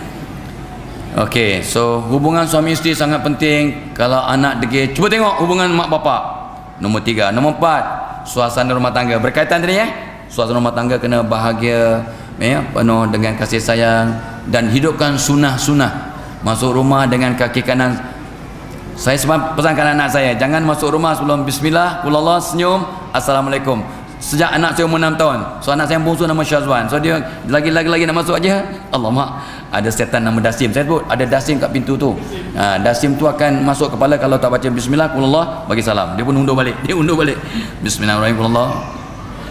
Okey, so hubungan suami isteri sangat penting. Kalau anak degil, cuba tengok hubungan mak bapak. Nombor 3, nombor 4, suasana rumah tangga. Berkaitan tadi ya. Suasana rumah tangga kena bahagia, ya, penuh dengan kasih sayang dan hidupkan sunnah-sunnah. Masuk rumah dengan kaki kanan. Saya pesankan anak saya, jangan masuk rumah sebelum bismillah, kulullah, senyum, assalamualaikum. Sejak anak saya umur 6 tahun. So anak saya yang bungsu nama Syazwan. So dia lagi nak masuk aja. Allah mak, ada setan nama Dasim. Saya sebut ada Dasim kat pintu tu. Dasim tu akan masuk kepala kalau tak baca bismillah, kulullah, bagi salam. Dia pun undur balik. Bismillahirrahmanirrahim, kulullah,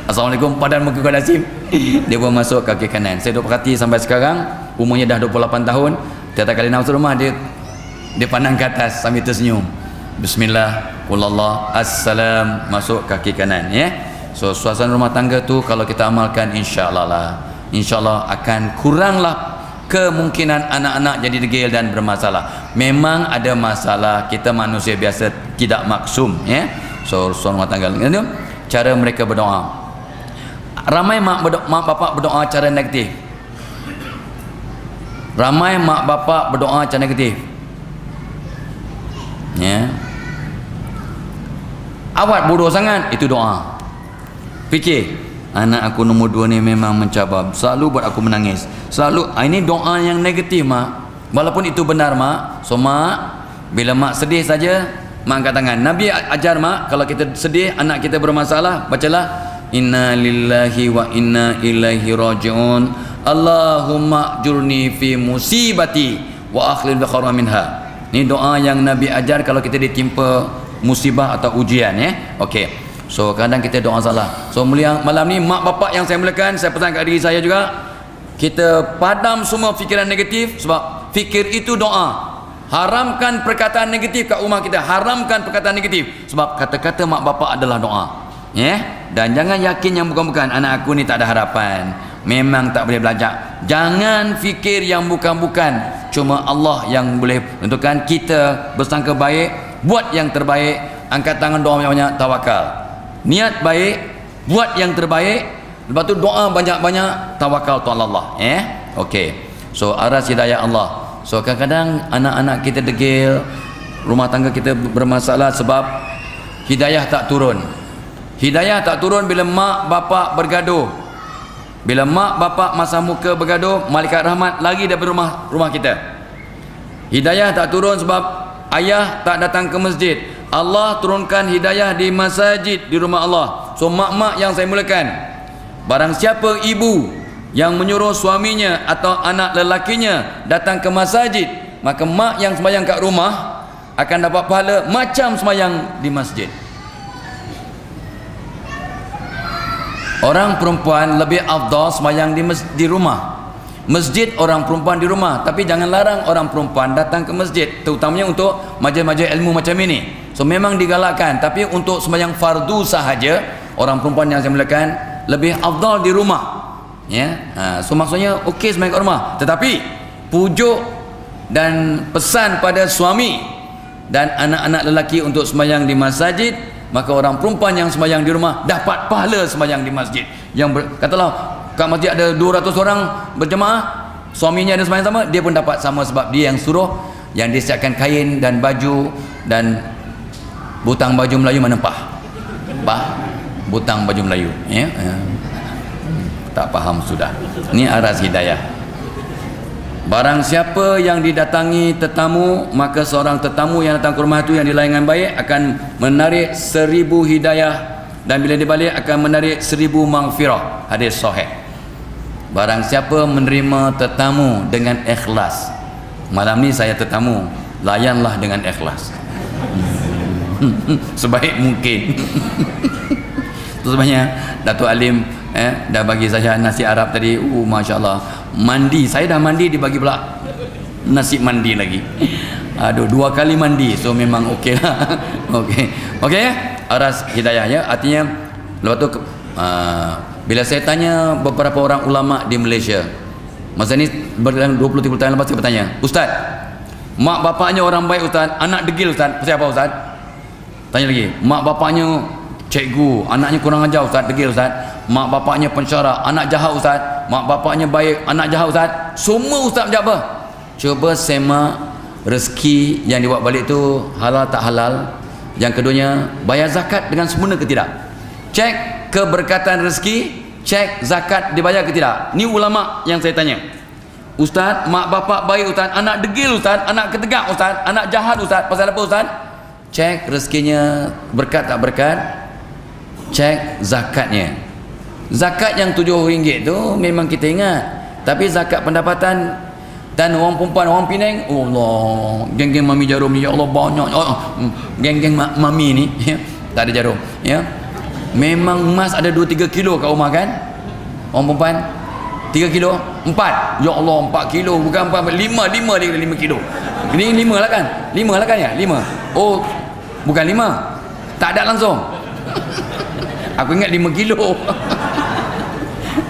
assalamualaikum, padan muka kau Dasim. Dia pun masuk kaki kanan. Saya duk perhati sampai sekarang, umurnya dah 28 tahun. Tiap kali nak masuk rumah dia pandang ke atas sambil tersenyum. Bismillah, kulullah, assalam, masuk kaki kanan ya. So suasana rumah tangga tu kalau kita amalkan, insyaallah akan kuranglah kemungkinan anak-anak jadi degil dan bermasalah. Memang ada masalah, kita manusia biasa, tidak maksum ya. So suasana rumah tangga itu cara mereka berdoa. Ramai mak bapak berdoa cara negatif. Ya. Awak bodoh sangat, itu doa. Fikir, anak aku nombor 2 ni memang mencabar, selalu buat aku menangis, selalu. Ini doa yang negatif mak, walaupun itu benar mak. So mak, bila mak sedih saja, mak angkat tangan. Nabi ajar mak, kalau kita sedih, anak kita bermasalah, bacalah inna lillahi wa inna ilaihi raji'un, Allahumma jurni fi musibati wa akhlil bi khairin minha. Ini doa yang Nabi ajar kalau kita ditimpa musibah atau ujian ya. Okey. So kadang kita doa salah. So malam ni mak bapak yang saya muliakan, saya pesan kat diri saya juga, kita padam semua fikiran negatif, sebab fikir itu doa. Haramkan perkataan negatif kat rumah kita, haramkan perkataan negatif, sebab kata-kata mak bapak adalah doa ya. Dan jangan yakin yang bukan-bukan, anak aku ni tak ada harapan, memang tak boleh belajar. Jangan fikir yang bukan-bukan, cuma Allah yang boleh tentukan. Kita bersangka baik, buat yang terbaik, angkat tangan, doa banyak-banyak, tawakal. Niat baik, buat yang terbaik, lepas tu doa banyak-banyak, tawakal tu Allah okey. So aras hidayah Allah. So kadang-kadang anak-anak kita degil, rumah tangga kita bermasalah sebab hidayah tak turun. Hidayah tak turun bila mak bapak bergaduh. Bila mak bapak masa muka bergaduh, malaikat rahmat lari dari rumah kita. Hidayah tak turun sebab ayah tak datang ke masjid, Allah turunkan hidayah di masjid, di rumah Allah. So mak-mak yang saya mulakan, barang siapa ibu yang menyuruh suaminya atau anak lelakinya datang ke masjid, maka mak yang sembahyang kat rumah akan dapat pahala macam sembahyang di masjid. Orang perempuan lebih afdal sembahyang di rumah. Masjid orang perempuan di rumah, tapi jangan larang orang perempuan datang ke masjid, terutamanya untuk majlis-majlis ilmu macam ini. So memang digalakkan, tapi untuk sembahyang fardu sahaja, orang perempuan yang saya mulakan lebih afdal di rumah. Ya, so maksudnya okey sembahyang kat rumah, tetapi pujuk dan pesan pada suami dan anak-anak lelaki untuk sembahyang di masjid, maka orang perempuan yang sembahyang di rumah dapat pahala sembahyang di masjid. Katalah kat masjid ada 200 orang berjemaah, suaminya ada sembahyang sama, dia pun dapat sama sebab dia yang suruh, yang dia siapkan kain dan baju dan butang baju Melayu menempah. Butang baju Melayu, ya. Tak faham sudah. Ini aras hidayah. Barang siapa yang didatangi tetamu, maka seorang tetamu yang datang ke rumah itu yang dilayani dengan baik akan menarik 1000 hidayah, dan bila dibalik akan menarik 1000 maghfirah. Hadis sahih. Barang siapa menerima tetamu dengan ikhlas, malam ni saya tetamu, layanlah dengan ikhlas sebaik mungkin. Terus banyak Datuk Alim dah bagi saya nasi Arab tadi. Masya Allah, mandi, saya dah mandi, dibagi pula nasi mandi lagi. Aduh, 2 kali mandi. So memang okey lah. Okey aras hidayah, ya. Artinya lepas tu bila saya tanya beberapa orang ulama di Malaysia, masa ni 20-30 tahun lepas, saya bertanya, Ustaz, mak bapaknya orang baik Ustaz, anak degil Ustaz, pasal apa Ustaz? Tanya lagi, mak bapaknya cikgu, anaknya kurang ajar Ustaz, degil Ustaz. Mak bapaknya pensyarah, anak jahat Ustaz. Mak bapaknya baik, anak jahat Ustaz. Semua Ustaz macam apa? Cuba semak rezeki yang dibuat balik tu halal tak halal. Yang keduanya, bayar zakat dengan sempurna ke tidak? Cek keberkatan rezeki, cek zakat dibayar ke tidak. Ni ulama yang saya tanya. Ustaz, mak bapak baik Ustaz, anak degil Ustaz, anak ketegak Ustaz, anak jahat Ustaz, pasal apa Ustaz? Cek rezekinya berkat tak berkat, cek zakatnya. Zakat yang RM7 tu memang kita ingat, tapi zakat pendapatan dan orang perempuan, orang Penang, oh Allah, geng-geng mami jarum ni, ya Allah banyak. Geng-geng mami ni, ya, tak ada jarum, ya. Memang emas ada 2-3 kilo kat rumah kan? Orang perempuan 3 kilo, 4. Ya Allah, 4 kilo, bukan 4, 5 dia 5 kilo. Ini 5 lah kan? 5 lah kan ya? 5. Oh, bukan 5. Tak ada langsung. Aku ingat 5 kilo.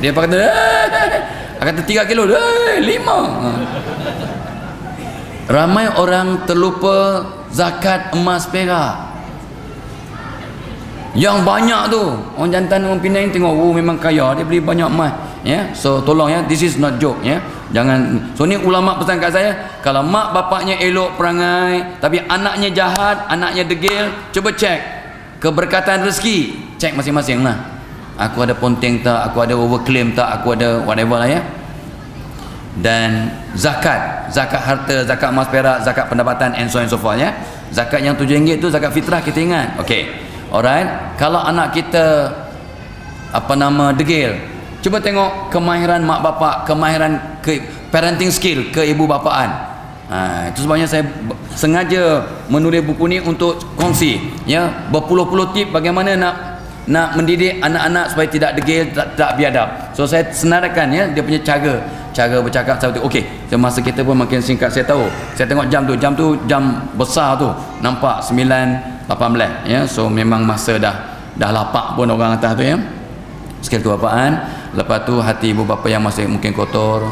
Dia kata, kata 3 kilo, 5. Ramai orang terlupa zakat emas perak. Yang banyak tu orang jantan, orang Penang tengok, memang kaya, dia beli banyak emas, ya. So tolong, ya, this is not joke, ya. Jangan. So ni ulama pesan kat saya, kalau mak bapaknya elok perangai tapi anaknya jahat, anaknya degil, cuba cek keberkatan rezeki, cek masing-masing lah. Aku ada ponteng tak, aku ada overclaim tak, aku ada whatever lah, ya. Dan zakat harta, zakat emas perak, zakat pendapatan, and so on and so forth, ya. Zakat yang RM7 tu zakat fitrah, kita ingat. Okey. Alright, kalau anak kita degil, cuba tengok kemahiran mak bapak, kemahiran parenting skill, keibu bapaan. Itu sebabnya saya sengaja menulis buku ni untuk kongsi, ya, berpuluh-puluh tip bagaimana nak mendidik anak-anak supaya tidak degil, tak biadab. So saya senaraikan, ya, dia punya cara bercakap. Saya okey, masa kita pun makin singkat. Saya tahu, saya tengok jam tu jam besar tu, nampak 9:18, ya. So memang masa dah lapak pun orang atas tu, ya. Skill kebapaan. Lepas tu hati ibu bapa yang masih mungkin kotor.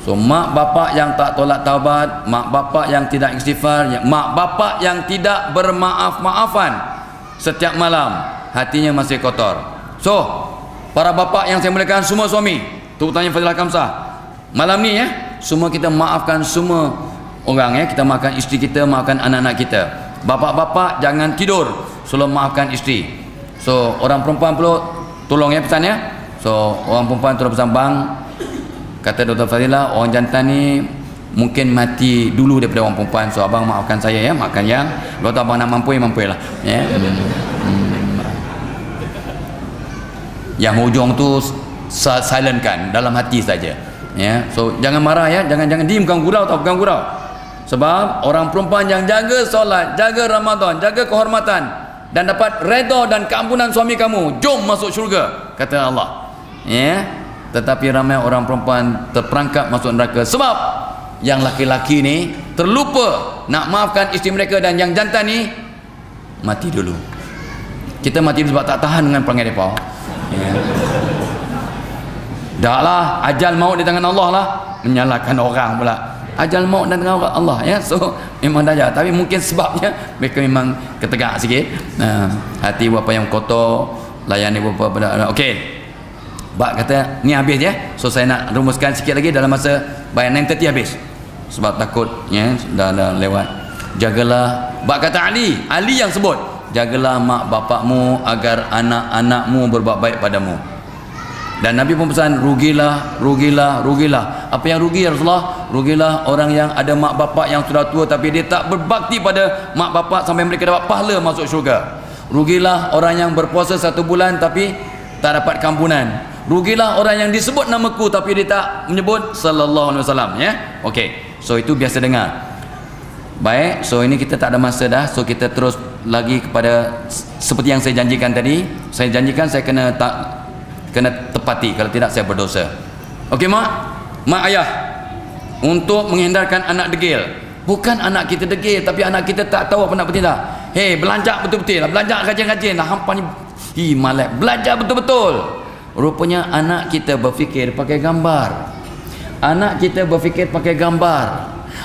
So mak bapak yang tak tolak taubat, mak bapak yang tidak istighfar, mak bapak yang tidak bermaaf-maafan setiap malam, hatinya masih kotor. So para bapak yang saya muliakan, semua suami, terutama Fadilah Kamsah, malam ni, ya, semua kita maafkan semua orang, ya. Kita maafkan isteri kita, maafkan anak-anak kita. Bapak-bapak jangan tidur sebelum maafkan isteri. So orang perempuan perlu tolong, ya, pesan, ya. So orang perempuan tolong pesan, bang, kata Dr. Fadilah, orang jantan ni mungkin mati dulu daripada orang perempuan. So abang maafkan saya ya, maafkan yang kalau tak abang nak mampu lah ya. Yang hujung tu silentkan dalam hati saja ya. So jangan marah ya, jangan diem, bukan gurau tau, bukan gurau. Sebab orang perempuan yang jaga solat, jaga Ramadan, jaga kehormatan dan dapat redha dan keampunan suami kamu, jom masuk syurga kata Allah ya. Tetapi ramai orang perempuan terperangkap masuk neraka sebab yang laki-laki ni terlupa nak maafkan isteri mereka, dan yang jantan ni mati dulu. Kita mati dulu sebab tak tahan dengan perangai mereka ya. Dah lah, ajal maut di tangan Allah lah, menyalahkan orang pula. Ajal maut dan tangan Allah ya. So memang dajal, tapi mungkin sebabnya mereka memang ketegak sikit. Hati bapa yang kotor, layani bapa pada. Okey, bak kata ni habis ya. So saya nak rumuskan sikit lagi dalam masa bayan 9:30 habis, sebab takut ya dah lewat. Jagalah, bak kata Ali yang sebut, jagalah mak bapakmu agar anak-anakmu berbuat baik padamu. Dan Nabi pun pesan, rugilah. Apa yang rugi ya Rasulullah? Rugilah orang yang ada mak bapak yang sudah tua tapi dia tak berbakti pada mak bapak sampai mereka dapat pahala masuk syurga. Rugilah orang yang berpuasa 1 bulan tapi tak dapat kampunan. Rugilah orang yang disebut namaku tapi dia tak menyebut sallallahu alaihi wasallam ya. Okey, so itu biasa dengar. Baik, so ini kita tak ada masa dah. So kita terus lagi kepada seperti yang saya janjikan tadi. Saya janjikan saya kena tepati, kalau tidak saya berdosa. Okey mak ayah, untuk menghindarkan anak degil, bukan anak kita degil tapi anak kita tak tahu apa nak bertindak. Hei, belajar betul-betul lah, belajar rajin-rajin lah. Hampa ni malak, belajar betul-betul. Rupanya anak kita berfikir pakai gambar. Anak kita berfikir pakai gambar.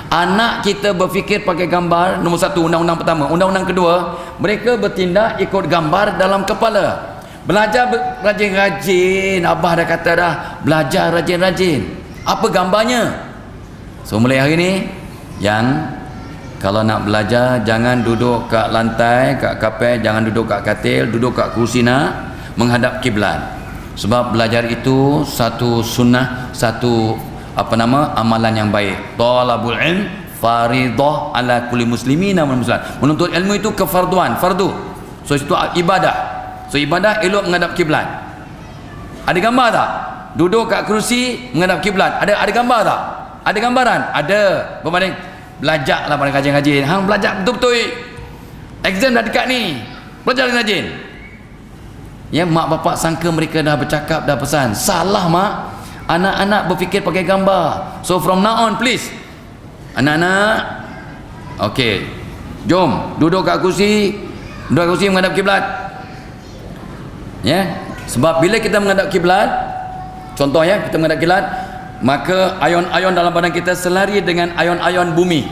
Anak kita berfikir pakai gambar. Nombor 1, undang-undang pertama. Undang-undang kedua, mereka bertindak ikut gambar dalam kepala. Belajar rajin-rajin. Abah dah kata dah, belajar rajin-rajin. Apa gambarnya? So mulai hari ni, yang kalau nak belajar jangan duduk kat lantai, kat kapel, jangan duduk kat katil, duduk kat kursi nak menghadap kiblat. Sebab belajar itu satu sunnah, satu amalan yang baik. Talabul ilm faridah ala kulli muslimina wal muslimat. Menuntut ilmu itu kefarduan, fardu. So itu ibadah. So ibadah elok menghadap kiblat. Ada gambar tak? Duduk kat kerusi menghadap kiblat. Ada gambar tak? Ada gambaran? Ada. Berbanding belajarlah pada rajin-rajin. Hang belajar betul-betul. Exam dah dekat ni. Belajar rajin. Ya, mak bapak sangka mereka dah bercakap, dah pesan. Salah mak. Anak-anak berfikir pakai gambar. So from now on please, anak-anak, okey, jom duduk kat kerusi. Duduk kat kerusi menghadap kiblat. Ya, sebab bila kita menghadap kiblat, contoh ya, kita menghadap kiblat, maka ayon-ayon dalam badan kita selari dengan ayon-ayon bumi,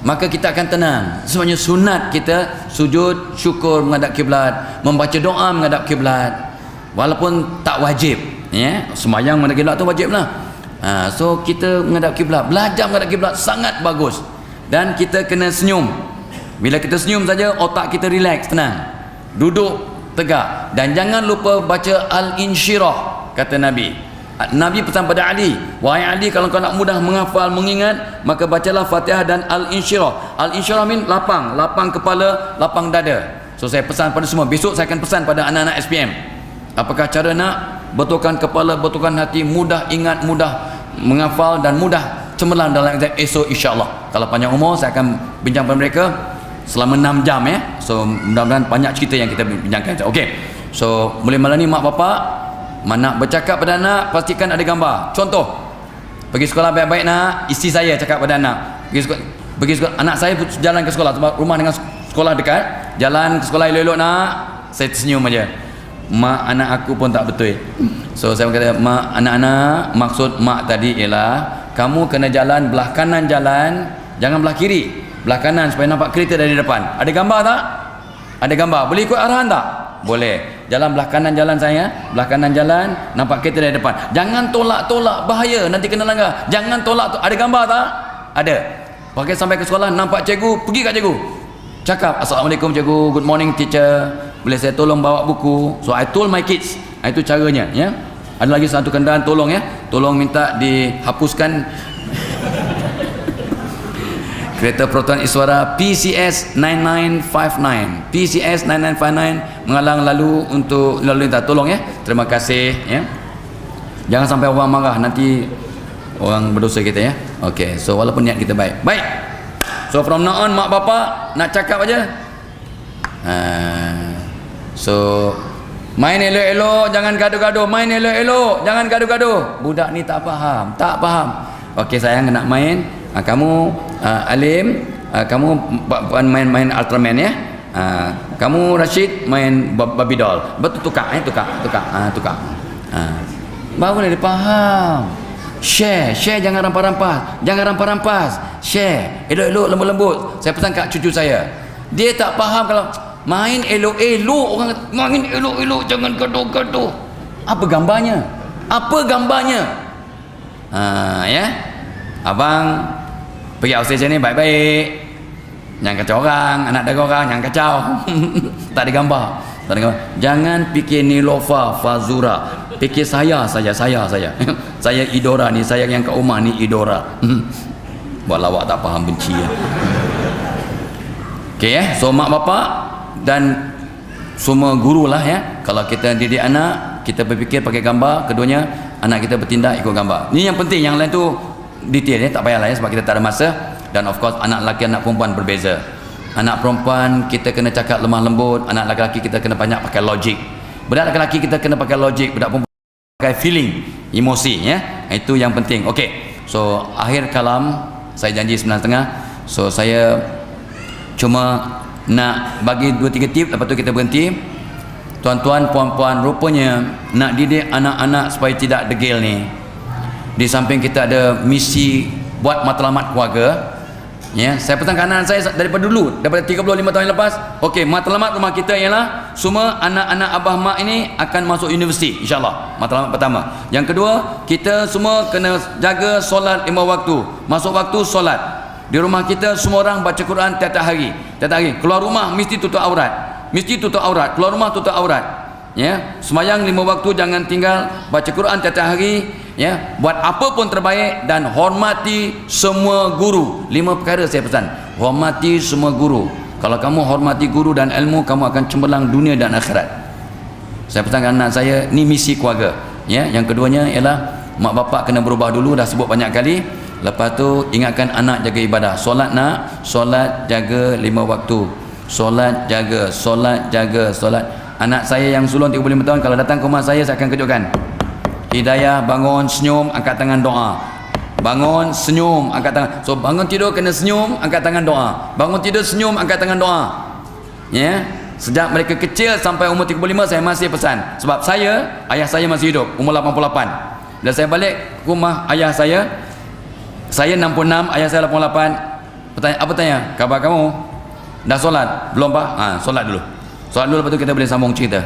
maka kita akan tenang. Sebenarnya sunat kita sujud syukur menghadap kiblat, membaca doa menghadap kiblat, walaupun tak wajib ya. Sembahyang menghadap kiblat tu wajib lah. So kita menghadap kiblat, belajar menghadap kiblat sangat bagus. Dan kita kena senyum. Bila kita senyum saja, otak kita relax, tenang, duduk tegak. Dan jangan lupa baca al-insyirah, kata Nabi. Nabi pesan pada Ali, wahai Ali, kalau kau nak mudah menghafal, mengingat, maka bacalah Fatihah dan al-insyirah. Al-insyirah mean lapang kepala, lapang dada. So saya pesan pada semua, besok saya akan pesan pada anak-anak SPM, apakah cara nak betulkan kepala, betulkan hati, mudah ingat, mudah menghafal dan mudah cemerlang dalam exam esok insya-Allah. Kalau panjang umur saya akan bincang pada mereka selama 6 jam ya. So mudah-mudahan banyak cerita yang kita bincangkan. Okey. So mulai malam ni mak bapak nak bercakap pada anak, pastikan ada gambar. Contoh, pergi sekolah baik-baik nak, isteri saya cakap pada anak, pergi sekolah, anak saya jalan ke sekolah sebab rumah dengan sekolah dekat, jalan ke sekolah elok-elok nak, saya tersenyum aja. Mak, anak aku pun tak betul. So saya kata, mak, anak-anak, maksud mak tadi ialah kamu kena jalan belah kanan jalan, jangan belah kiri. Belah kanan supaya nampak kereta dari depan. Ada gambar tak? Ada gambar. Boleh ikut arahan tak? Boleh. Jalan belah kanan jalan saya, belah kanan jalan, nampak kereta dari depan. Jangan tolak-tolak, bahaya, nanti kena langgar. Jangan tolak. Ada gambar tak? Ada. Pakai sampai ke sekolah, nampak cikgu, pergi kat cikgu. Cakap, assalamualaikum cikgu, good morning teacher, boleh saya tolong bawa buku? So I told my kids. Itu caranya ya. Ada lagi satu kenderaan, tolong ya, tolong minta dihapuskan Kereta Pertuan Iswara PCS 9959. PCS 9959 menghalang lalu untuk lalu lintas. Tolong ya. Terima kasih ya. Jangan sampai orang marah, nanti orang berdosa kita ya. Okey, so walaupun niat kita baik. Baik. So from now on mak bapak nak cakap aja. So main elok-elok, jangan gaduh-gaduh. Main elok-elok, jangan gaduh-gaduh. Budak ni tak faham, tak faham. Okey sayang nak main, kamu Alim, kamu main Ultraman ya. Kamu Rashid main Barbie doll. Betul, tukar. Baru dia faham. Share, jangan rampas-rampas. Share, elok-elok, lembut-lembut. Saya pesan kat cucu saya. Dia tak faham kalau main elok-elok, orang main elok-elok, jangan gaduh-gaduh. Apa gambarnya? Ya. Abang pergi outstation ni baik-baik. Jangan kacau orang, anak dara orang, jangan kacau. Tak ada gambar. Jangan fikir Nilofa, Fazura. Fikir saya. Saya idora ni, saya yang kat rumah ni idora. Buat lawak tak faham, benci ya. Okey ya. So mak bapak dan semua guru lah ya. Kalau kita didik anak, kita berfikir pakai gambar. Keduanya, anak kita bertindak ikut gambar. Ni yang penting. Yang lain tu detail ya, tak payahlah ya, sebab kita tak ada masa. Dan of course anak lelaki, anak perempuan berbeza. Anak perempuan kita kena cakap lemah lembut, anak lelaki kita kena banyak pakai logik. Budak lelaki kita kena pakai logik, budak perempuan pakai feeling, emosi ya. Itu yang penting. Okey. So akhir kalam saya janji 9.30. So saya cuma nak bagi 2-3 tip, lepas tu kita berhenti. Tuan-tuan, puan-puan, rupanya nak didik anak-anak supaya tidak degil ni. Di samping kita ada misi buat matlamat keluarga. Ya, saya pesan ke anak saya daripada dulu, daripada 35 tahun yang lepas. Okey, matlamat rumah kita ialah semua anak-anak abah mak ini akan masuk universiti, insya-Allah. Matlamat pertama. Yang kedua, kita semua kena jaga solat 5 waktu. Masuk waktu solat. Di rumah kita semua orang baca Quran tiap-tiap hari. Keluar rumah mesti tutup aurat. Keluar rumah tutup aurat. Ya, sembahyang 5 waktu, jangan tinggal, baca Quran tiap-tiap hari ya, buat apa pun terbaik dan hormati semua guru. 5 perkara saya pesan. Hormati semua guru. Kalau kamu hormati guru dan ilmu, kamu akan cemerlang dunia dan akhirat. Saya pesan anak saya, ni misi keluarga ya. Yang keduanya ialah mak bapak kena berubah dulu, dah sebut banyak kali. Lepas tu ingatkan anak jaga ibadah. Solat nak, solat jaga 5 waktu. Solat jaga. Anak saya yang sulung 35 tahun, kalau datang ke rumah saya akan kejutkan. Hidayah, bangun, senyum, angkat tangan doa. Bangun, senyum, angkat tangan. So bangun tidur kena senyum, angkat tangan doa. Bangun tidur senyum, angkat tangan doa. Ya. Sejak mereka kecil sampai umur 35 saya masih pesan. Sebab ayah saya masih hidup, umur 88. Dan saya balik ke rumah ayah saya 66, ayah saya 88. Apa tanya? Khabar kamu? Dah solat? Belum pak? Solat dulu. Lepas tu kita boleh sambung cerita.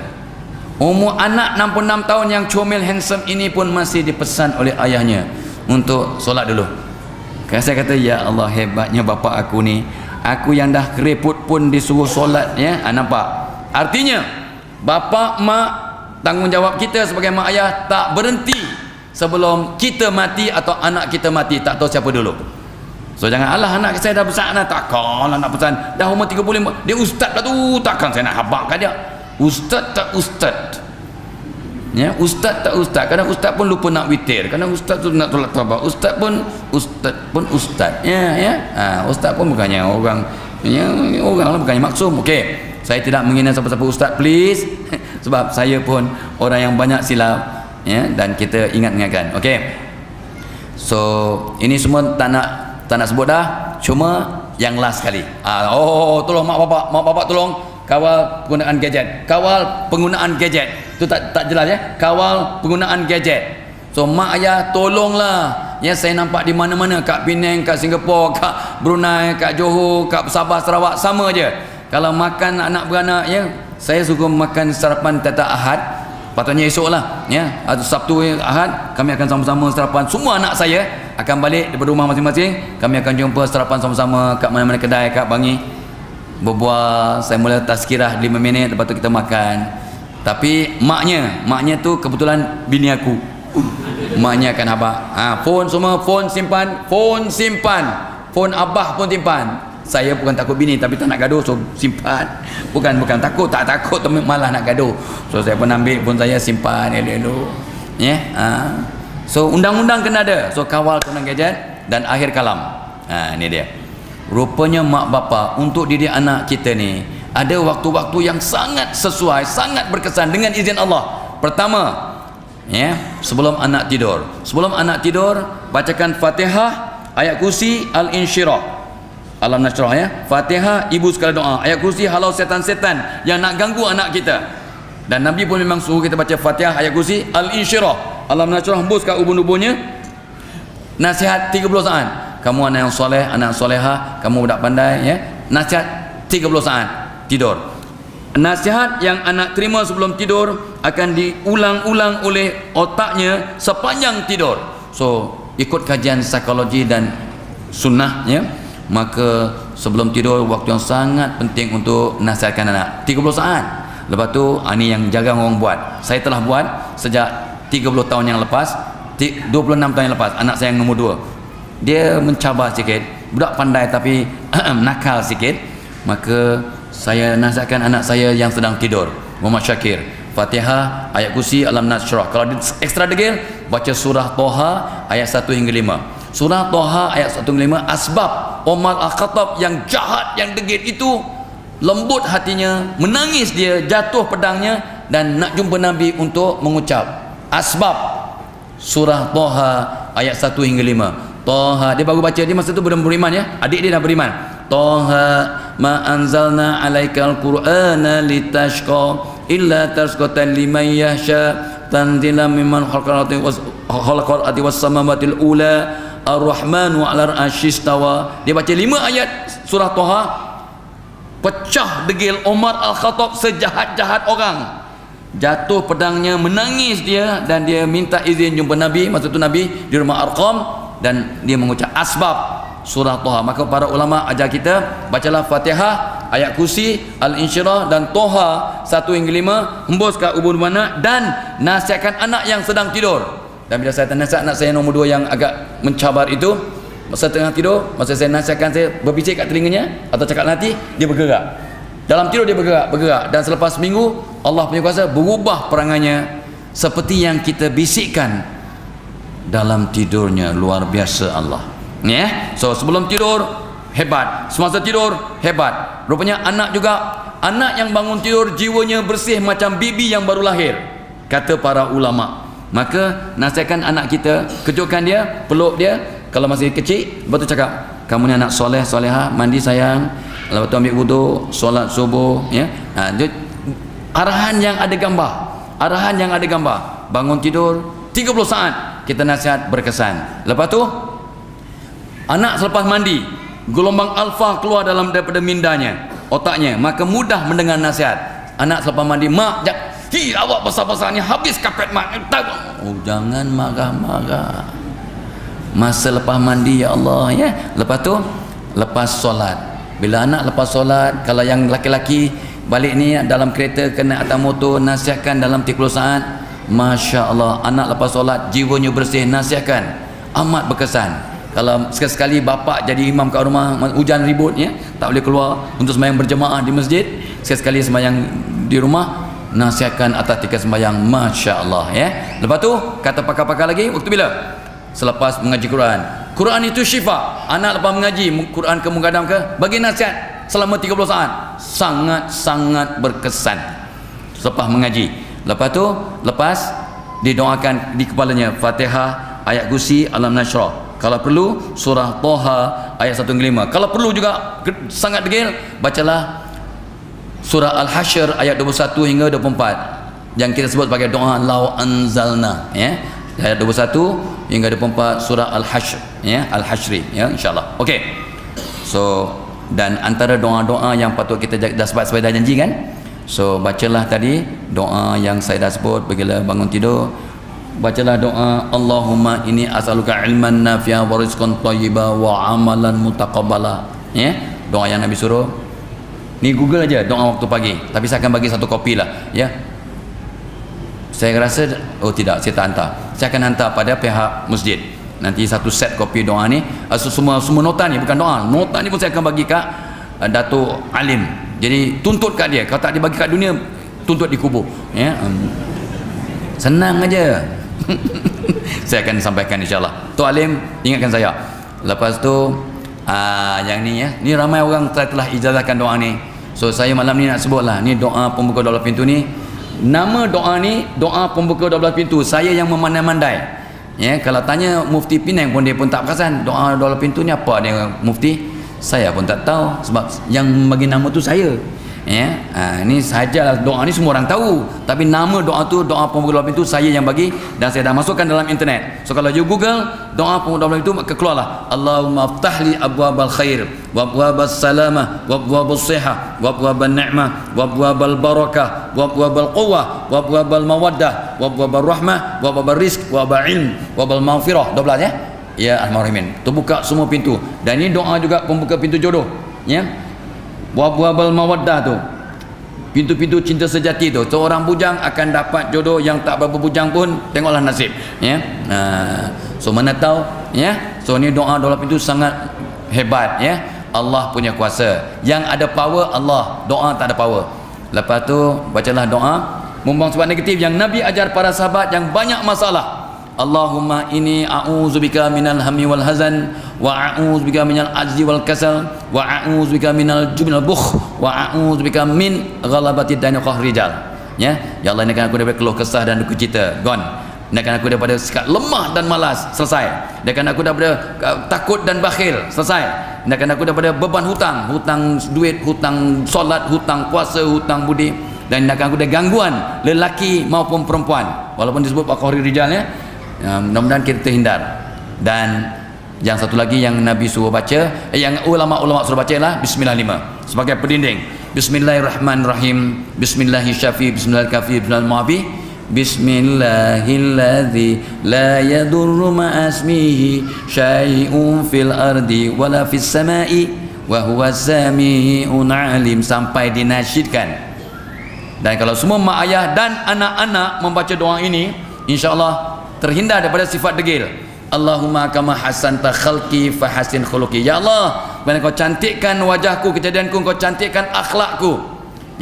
Umur anak 66 tahun yang comel handsome ini pun masih dipesan oleh ayahnya untuk solat dulu. Saya kata, ya Allah, hebatnya bapa aku ni. Aku yang dah kereput pun disuruh solat ya. Nampak? Artinya bapa mak, tanggungjawab kita sebagai mak ayah tak berhenti sebelum kita mati atau anak kita mati. Tak tahu siapa dulu. So jangan, alah anak saya dah besar dah, takkan nak pesan dah umur 35 dia ustaz dah tu, takkan saya nak habakkan dia. Ustaz tak ustaz ya, ustaz tak ustaz. Kadang ustaz pun lupa nak witir, kadang ustaz tu nak tolak tabak. Ustaz pun ustaz ya. Ustaz pun bukannya orang ya, orang lah bukannya maksum. Okey, saya tidak menghina siapa-siapa ustaz, please. Sebab saya pun orang yang banyak silap ya, dan kita ingatkan. Okey, so ini semua tak nak sebut dah, cuma yang last sekali. Tolong mak bapak tolong kawal penggunaan gadget. Tu tak jelas ya. Kawal penggunaan gadget. So mak ayah tolonglah. Ya, saya nampak di mana-mana, kat Penang, kat Singapura, kat Brunei, kat Johor, kat Sabah, Sarawak, sama je. Kalau makan anak beranak ya, saya suka makan sarapan tiap Ahad. Patutnya esok lah ya, atau Sabtu Ahad kami akan sama-sama sarapan. Semua anak saya akan balik daripada rumah masing-masing, kami akan jumpa sarapan sama-sama kat mana-mana kedai kat Bangi, berbual. Saya mula tazkirah 5 minit, lepas tu kita makan. Tapi maknya tu kebetulan bini aku. Maknya akan habaq. Phone semua, phone simpan. Phone abah pun simpan. Saya bukan takut bini tapi tak nak gaduh, so simpan. Bukan takut, tak takut tapi malah nak gaduh. So saya pun ambil phone saya, simpan elok-elok. Ya. So undang-undang kena ada. So kawal guna gadget dan akhir kalam. Ini dia. Rupanya mak bapa untuk didik anak kita ni ada waktu-waktu yang sangat sesuai, sangat berkesan dengan izin Allah. Pertama, ya, sebelum anak tidur. Sebelum anak tidur, bacakan Fatihah, ayat kursi, Al-Insyirah. Alam Nasrah, ya. Fatihah, ibu sekali doa. Ayat kursi, halau setan-setan yang nak ganggu anak kita. Dan Nabi pun memang suruh kita baca Fatihah, ayat kursi, Al-Insyirah. Alam Nasrah, hembus kat ubun-ubunnya. Nasihat 30 saat. Kamu anak yang soleh, anak solehah, kamu budak pandai, ya. Nasihat 30 saat tidur. Nasihat yang anak terima sebelum tidur akan diulang-ulang oleh otaknya sepanjang tidur. So ikut kajian psikologi dan sunnah, ya, maka sebelum tidur waktu yang sangat penting untuk nasihatkan anak 30 saat. Lepas tu ini yang jarang orang buat. Saya telah buat sejak 30 tahun yang lepas, 26 tahun yang lepas. Anak saya yang nombor 2, dia mencabar sikit, budak pandai tapi nakal sikit. Maka saya nasihatkan anak saya yang sedang tidur, Muhammad Syakir, Fatihah, ayat kursi, Alam Nasrah. Kalau ekstra degil, baca surah Toha ayat 1 hingga 5. Surah Toha ayat 1 hingga 5. Asbab Umar Al-Khattab yang jahat, yang degil itu, lembut hatinya, menangis dia, jatuh pedangnya dan nak jumpa Nabi untuk mengucap asbab surah Toha ayat 1 hingga 5. Toha, dia baru baca, dia masa tu belum beriman, ya. Adik dia dah beriman. Toha ma anzalna alaikal qur'ana litashqa illa tazkatan liman yahsha tanzilan mimman khalaqal ardi was samawati ula ar-rahmanu 'alal arsy istawa. Dia baca 5 ayat surah Toha, pecah degil Umar Al-Khattab, sejahat-jahat orang, jatuh pedangnya, menangis dia dan dia minta izin jumpa Nabi. Masa tu Nabi di rumah Arqam dan dia mengucap asbab surah Toha. Maka para ulama ajar kita, bacalah Fatihah, ayat kursi, Al-Insyirah dan Toha 1 hingga 5, hembus kat ubun mana dan nasihatkan anak yang sedang tidur. Dan bila saya nasihat anak saya nombor 2 yang agak mencabar itu, masa tengah tidur, masa saya nasihatkan, saya berbisik kat telinganya atau cakap nanti, dia bergerak. Dalam tidur dia bergerak. Dan selepas seminggu, Allah punya kuasa berubah perangannya seperti yang kita bisikkan dalam tidurnya. Luar biasa Allah, ya. So sebelum tidur hebat, semasa tidur hebat. Rupanya anak juga, anak yang bangun tidur jiwanya bersih macam bibi yang baru lahir, kata para ulama. Maka nasihatkan anak kita, kejutkan dia, peluk dia kalau masih kecil, lepas tu cakap, kamu ni anak soleh solehah, mandi sayang, lepas tu ambil wudu, solat subuh, ya. Arahan yang ada gambar, bangun tidur 30 saat kita nasihat berkesan. Lepas tu anak selepas mandi, gelombang alfa keluar daripada mindanya, otaknya, maka mudah mendengar nasihat. Anak selepas mandi, mak, awak besar-besarnya habis kapet mak. Oh, jangan marah-marah masa lepas mandi, ya Allah, ya. Lepas tu lepas solat, bila anak lepas solat, kalau yang laki-laki balik ni dalam kereta kena atas motor, nasihatkan dalam 30 saat. Masya Allah, anak lepas solat jiwanya bersih, nasihatkan, amat berkesan. Kalau sekali-sekali bapak jadi imam kat rumah, hujan ribut, ya, tak boleh keluar untuk sembahyang berjemaah di masjid, sekali-sekali sembahyang di rumah, nasihatkan atas 3 sembahyang. Masya Allah, ya. Lepas tu kata pakar-pakar lagi, waktu bila? Selepas mengaji Quran. Quran itu syifa. Anak lepas mengaji Quran ke mengadam ke, bagi nasihat selama 30 saat, sangat-sangat berkesan selepas mengaji. Lepas tu, lepas didoakan di kepalanya Fatihah, ayat kursi, Alam Nasrah. Kalau perlu surah Toha ayat 1 hingga 5. Kalau perlu juga sangat degil, bacalah surah Al-Hasyr ayat 21 hingga 24 yang kita sebut sebagai doa Lau Anzalna, ya. Ayat 21 hingga 24 surah Al-Hasyr, ya, Al-Hasyri, ya, insyaallah. Okey. So dan antara doa-doa yang patut kita dah sebab dah janji kan. So bacalah tadi doa yang saya dah sebut bila bangun tidur. Bacalah doa Allahumma inni as'aluka ilman nafi'a wa rizqan thayyiba wa amalan mutaqabbala, ya. Doa yang Nabi suruh. Ni Google aja doa waktu pagi, tapi saya akan bagi satu kopi lah, ya. Saya rasa, oh tidak, saya tak hantar. Saya akan hantar pada pihak masjid. nanti satu set kopi doa ni, semua nota ni, bukan doa, nota ni pun saya akan bagi kat Datuk Alim. Jadi tuntut kat dia, kalau tak dia bagi kat dunia, tuntut di kubur ya. Senang aja. Saya akan sampaikan insyaAllah. Tok Alim ingatkan saya. Lepas tu yang ni ya, ni ramai orang telah ijazahkan doa ni. So saya malam ni nak sebut lah, ni doa pembuka 12 pintu ni. Nama doa ni doa pembuka 12 pintu, saya yang memandai-mandai ya. Kalau tanya Mufti Penang pun dia pun tak perasan doa 12 pintu ni apa dia Mufti, saya pun tak tahu, sebab yang bagi nama tu saya ya. Ini sajalah, doa ni semua orang tahu, tapi nama doa tu, doa pembuka 12 pintu, saya yang bagi dan saya dah masukkan dalam internet. So kalau you google doa pembuka 12 pintu, maka keluarlah Allahumma aftahli abwabal khair wa abwabas salamah wa abwabus sihah wa abwabal ni'mah wa abwabal barakah wa abwabal quwwah wa abwabal mawaddah wa abwabal rahmah wa abwabal rizq wa abwabal ilm wa abwabal maghfirah. 12 ya. Ya Al-Rahman, terbuka semua pintu. Dan ini doa juga pembuka pintu jodoh ya. Wabwabal mawaddah tu, pintu-pintu cinta sejati tu. Seorang bujang akan dapat jodoh, yang tak berapa bujang pun tengoklah nasib ya. So mana tahu ya. So ni doa 12 pintu sangat hebat ya. Allah punya kuasa, yang ada power Allah, doa tak ada power. Lepas tu bacalah doa membuang sifat negatif yang Nabi ajar para sahabat yang banyak masalah. Allahumma inni a'udzubika minal hammi wal hazan wa a'udzubika minal ajzi wal kasal wa a'udzubika minal jubnil bukh wa a'udzubika min ghalabati dan qahri rijal ya. Ya Allah, hindarkan aku daripada keluh kesah dan duka cita, gone. Hindarkan aku daripada sikap lemah dan malas, selesai. Hindarkan aku daripada takut dan bakhil, selesai. Hindarkan aku daripada beban hutang, hutang duit, hutang solat, hutang puasa, hutang budi, dan hindarkan aku dari gangguan lelaki maupun perempuan, walaupun disebut qahri rijal ya. Mudah-mudahan kita terhindar. Dan yang satu lagi yang Nabi suruh baca, yang ulama-ulama suruh baca ialah Bismillah 5 sebagai pendinding. Bismillahirrahmanirrahim. Bismillahirrahmanirrahim. Bismillahirrahmanirrahim. Bismillahirrahmanirrahim. Bismillahilladzi la yadurru ma'asmihi syai'un fil ardi wala fis sama'i wa huwa sami'un alim, sampai dinasyidkan. Dan kalau semua mak ayah dan anak-anak membaca doa ini, insya-Allah terhindar daripada sifat degil. Allahumma kama hasanta khalqi fahasin khuluqi. Ya Allah, bila kau cantikkan wajahku, kejadianku, kau cantikkan akhlakku.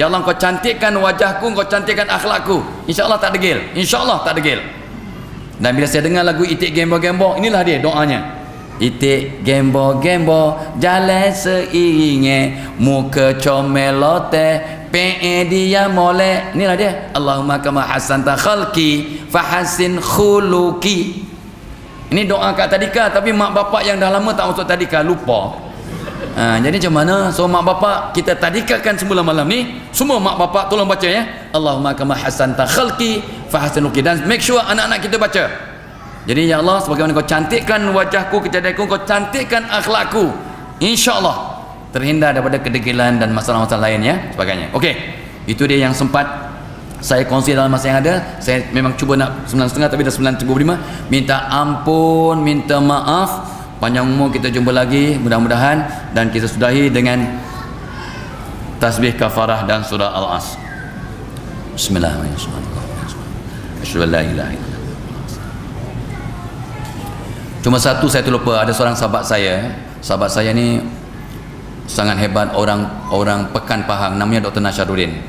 Ya Allah, kau cantikkan wajahku, kau cantikkan akhlakku. InsyaAllah tak degil, InsyaAllah tak degil. Dan bila saya dengar lagu Itik Gembo-Gembo, inilah dia doanya. Itik Gembo-Gembo jalan seiringe, muka comelote PE dia molek. Inilah dia. Allahumma kama hasanta khalqi fahasin khuluqi. Ini doa kat tadika, tapi mak bapak yang dah lama tak masuk tadika lupa. Jadi macam mana? So mak bapak kita tadikakan semula malam ni. Semua mak bapak tolong baca ya. Allahumma kama hasanta khalqi fahasin khuluqi, dan make sure anak-anak kita baca. Jadi ya Allah, sebagaimana kau cantikkan wajahku, kejadianku, kau cantikkan akhlakku, insya-Allah terhindar daripada kedegilan dan masalah-masalah lainnya sebagainya. Okey, itu dia yang sempat saya kongsi dalam masa yang ada. Saya memang cuba nak 9.30 tapi dah 9.35. Minta ampun, minta maaf. Panjang umur, kita jumpa lagi mudah-mudahan, dan kita sudahi dengan tasbih kafarah dan surah Al-As. Bismillahirrahmanirrahim. Asyhadu an la ilaha illallah. Cuma satu saya terlupa, ada seorang sahabat saya ni sangat hebat, orang Pekan Pahang, namanya Dr. Nasharuddin.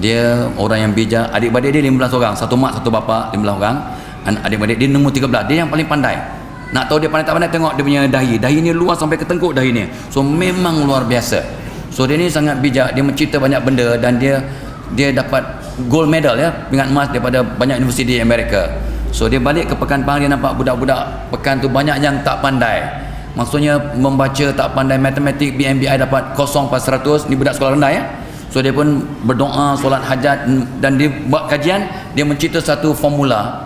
Dia orang yang bijak. Adik-beradik dia 15 orang, satu mak satu bapa, 15 orang. Adik-beradik dia nombor 13. Dia yang paling pandai. Nak tahu dia pandai tak pandai, tengok dia punya dahi ni luas sampai ke tengkuk dahi ni. So memang luar biasa. So dia ni sangat bijak, dia mencipta banyak benda, dan dia dapat gold medal ya, pingat emas daripada banyak universiti di Amerika. So dia balik ke Pekan Pahang, dia nampak budak-budak Pekan tu banyak yang tak pandai. Maksudnya membaca tak pandai, matematik BMBI dapat 0/100. Ni budak sekolah rendah ya. So dia pun berdoa, solat hajat, dan dia buat kajian. Dia mencipta satu formula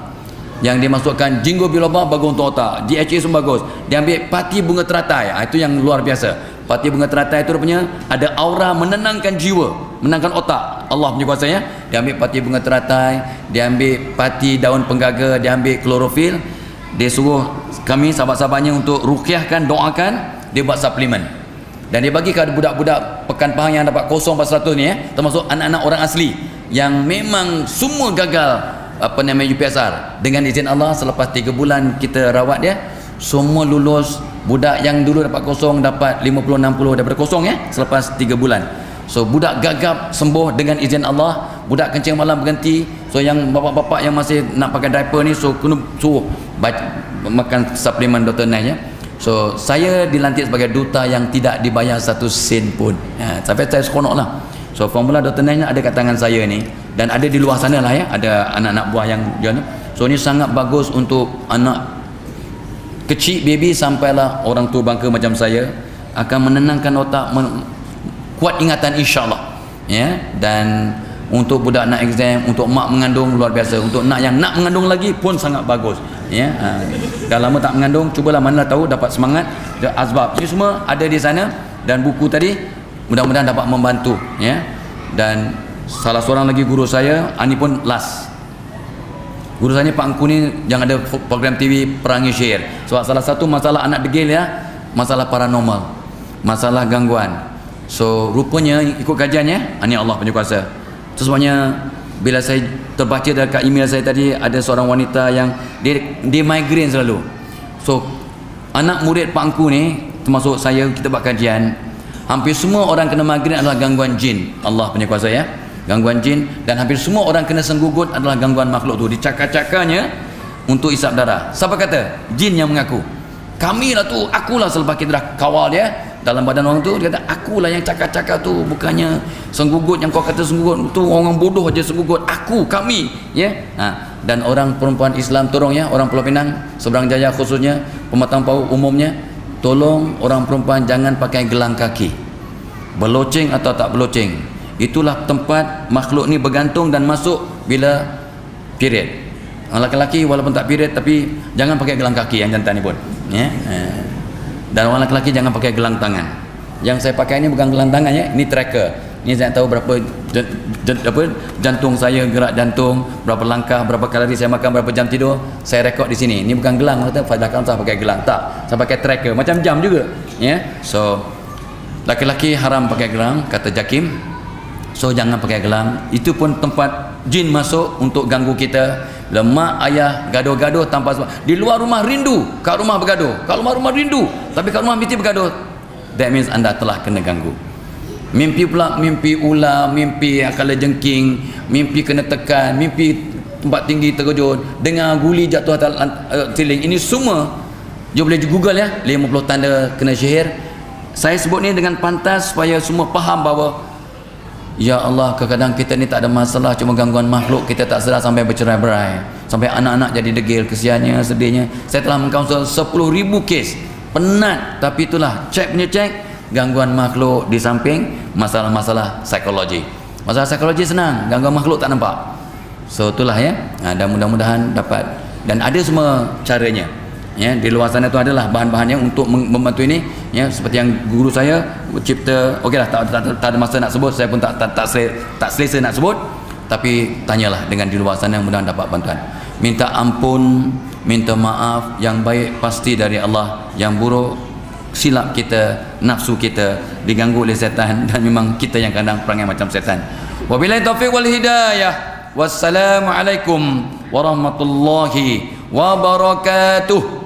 yang dia masukkan jinggo biloba bagus untuk otak, DHA pun bagus. Dia ambil pati bunga teratai, itu yang luar biasa. Pati bunga teratai itu rupanya ada aura menenangkan jiwa, menenangkan otak. Allah punya kuasanya. Dia ambil pati bunga teratai, dia ambil pati daun penggaga, dia ambil klorofil. Dia suruh kami sahabat-sahabatnya untuk ruqyahkan, doakan. Dia buat suplemen, dan dia bagi kepada budak-budak Pekan Pahang yang dapat 0/100 ni ya, termasuk anak-anak orang asli yang memang semua gagal UPSR. Dengan izin Allah, selepas 3 bulan kita rawat dia, semua lulus. Budak yang dulu dapat kosong dapat 50-60 daripada kosong ya, selepas 3 bulan. So budak gagap sembuh dengan izin Allah. Budak kencing malam berhenti. So yang bapak-bapak yang masih nak pakai diaper ni, so kena suruh makan suplemen Dr. Nash ya. So saya dilantik sebagai duta yang tidak dibayar 1 sen pun. Sampai saya seronok lah. So formula Dr. Nash ada kat tangan saya ni, dan ada di luar sana lah ya, ada anak-anak buah yang jual. So ni sangat bagus untuk anak kecil, baby sampailah orang tua bangka macam saya, akan menenangkan otak, kuat ingatan insyaAllah ya. Dan untuk budak nak exam, untuk mak mengandung luar biasa, untuk yang nak mengandung lagi pun sangat bagus ya. Dah lama tak mengandung, cubalah mana tahu dapat semangat. Asbab ini semua ada di sana, dan buku tadi mudah-mudahan dapat membantu ya. Dan salah seorang lagi guru saya, ini pun last guru saya ni, Pak Engku ni, yang ada program TV Perangi Syair. Sebab salah satu masalah anak degil ya, masalah paranormal, masalah gangguan. So rupanya ikut kajiannya, ini Allah punya kuasa. Itu sebabnya bila saya terbaca dekat email saya tadi, ada seorang wanita yang dia migraine selalu. So anak murid Pak Engku ni, termasuk saya, kita buat kajian, hampir semua orang kena migraine adalah gangguan jin. Allah punya kuasa ya, gangguan jin. Dan hampir semua orang kena senggugut adalah gangguan makhluk tu. Dicakar-cakarnya untuk isap darah. Siapa kata? Jin yang mengaku. Kami lah tu, akulah, selepas kita dah kawal dia dalam badan orang tu, dia kata akulah yang cakar-cakar tu, bukannya senggugut yang kau kata senggugut tu, orang bodoh aja senggugut, aku, kami ya. Dan orang perempuan Islam tolong ya, orang Pulau Pinang, Seberang Jaya khususnya, Pematang Pau umumnya, tolong orang perempuan jangan pakai gelang kaki, berloceng atau tak berloceng. Itulah tempat makhluk ni bergantung dan masuk bila period. Lelaki-lelaki walaupun tak period, tapi jangan pakai gelang kaki yang jantan ni pun ya. Dan orang lelaki jangan pakai gelang tangan. Yang saya pakai ni bukan gelang tangan ya, ini tracker. Ini saya tahu berapa jantung saya, gerak jantung, berapa langkah, berapa kalori saya makan, berapa jam tidur, saya rekod di sini. Ini bukan gelang, kata Fadlakam saya pakai gelang, tak, saya pakai tracker, macam jam juga ya. So laki-laki haram pakai gelang kata Jakim. So jangan pakai gelang. Itu pun tempat jin masuk untuk ganggu kita. Bila mak ayah gaduh-gaduh tanpa sebab, di luar rumah rindu, kat rumah bergaduh, kat rumah rindu, tapi kat rumah mesti bergaduh, that means anda telah kena ganggu. Mimpi pula, mimpi ular, mimpi akala jengking, mimpi kena tekan, mimpi tempat tinggi terkejut, dengar guli jatuh atas siling. Ini semua you boleh google ya, 50 tanda kena sihir. Saya sebut ni dengan pantas supaya semua faham bahawa ya Allah, kadang-kadang kita ni tak ada masalah, cuma gangguan makhluk, kita tak sedar sampai bercerai-berai, sampai anak-anak jadi degil, kesiannya, sedihnya. Saya telah mengkaunsul 10,000 kes, penat, tapi itulah cek punya cek, gangguan makhluk di samping masalah-masalah psikologi. Masalah psikologi senang, gangguan makhluk tak nampak. So itulah ya. Dan mudah-mudahan dapat, dan ada semua caranya ya. Di luar sana tu adalah bahan-bahannya untuk membantu ini ya. Seperti yang guru saya cipta, okeylah, tak ada masa nak sebut, saya pun tak selesa nak sebut, tapi tanyalah dengan di luar sana, mudah dapat bantuan. Minta ampun, minta maaf, yang baik pasti dari Allah, yang buruk silap kita, nafsu kita diganggu oleh setan, dan memang kita yang kadang perangai macam setan. Wabillahi taufiq wal hidayah. Wassalamualaikum warahmatullahi wabarakatuh.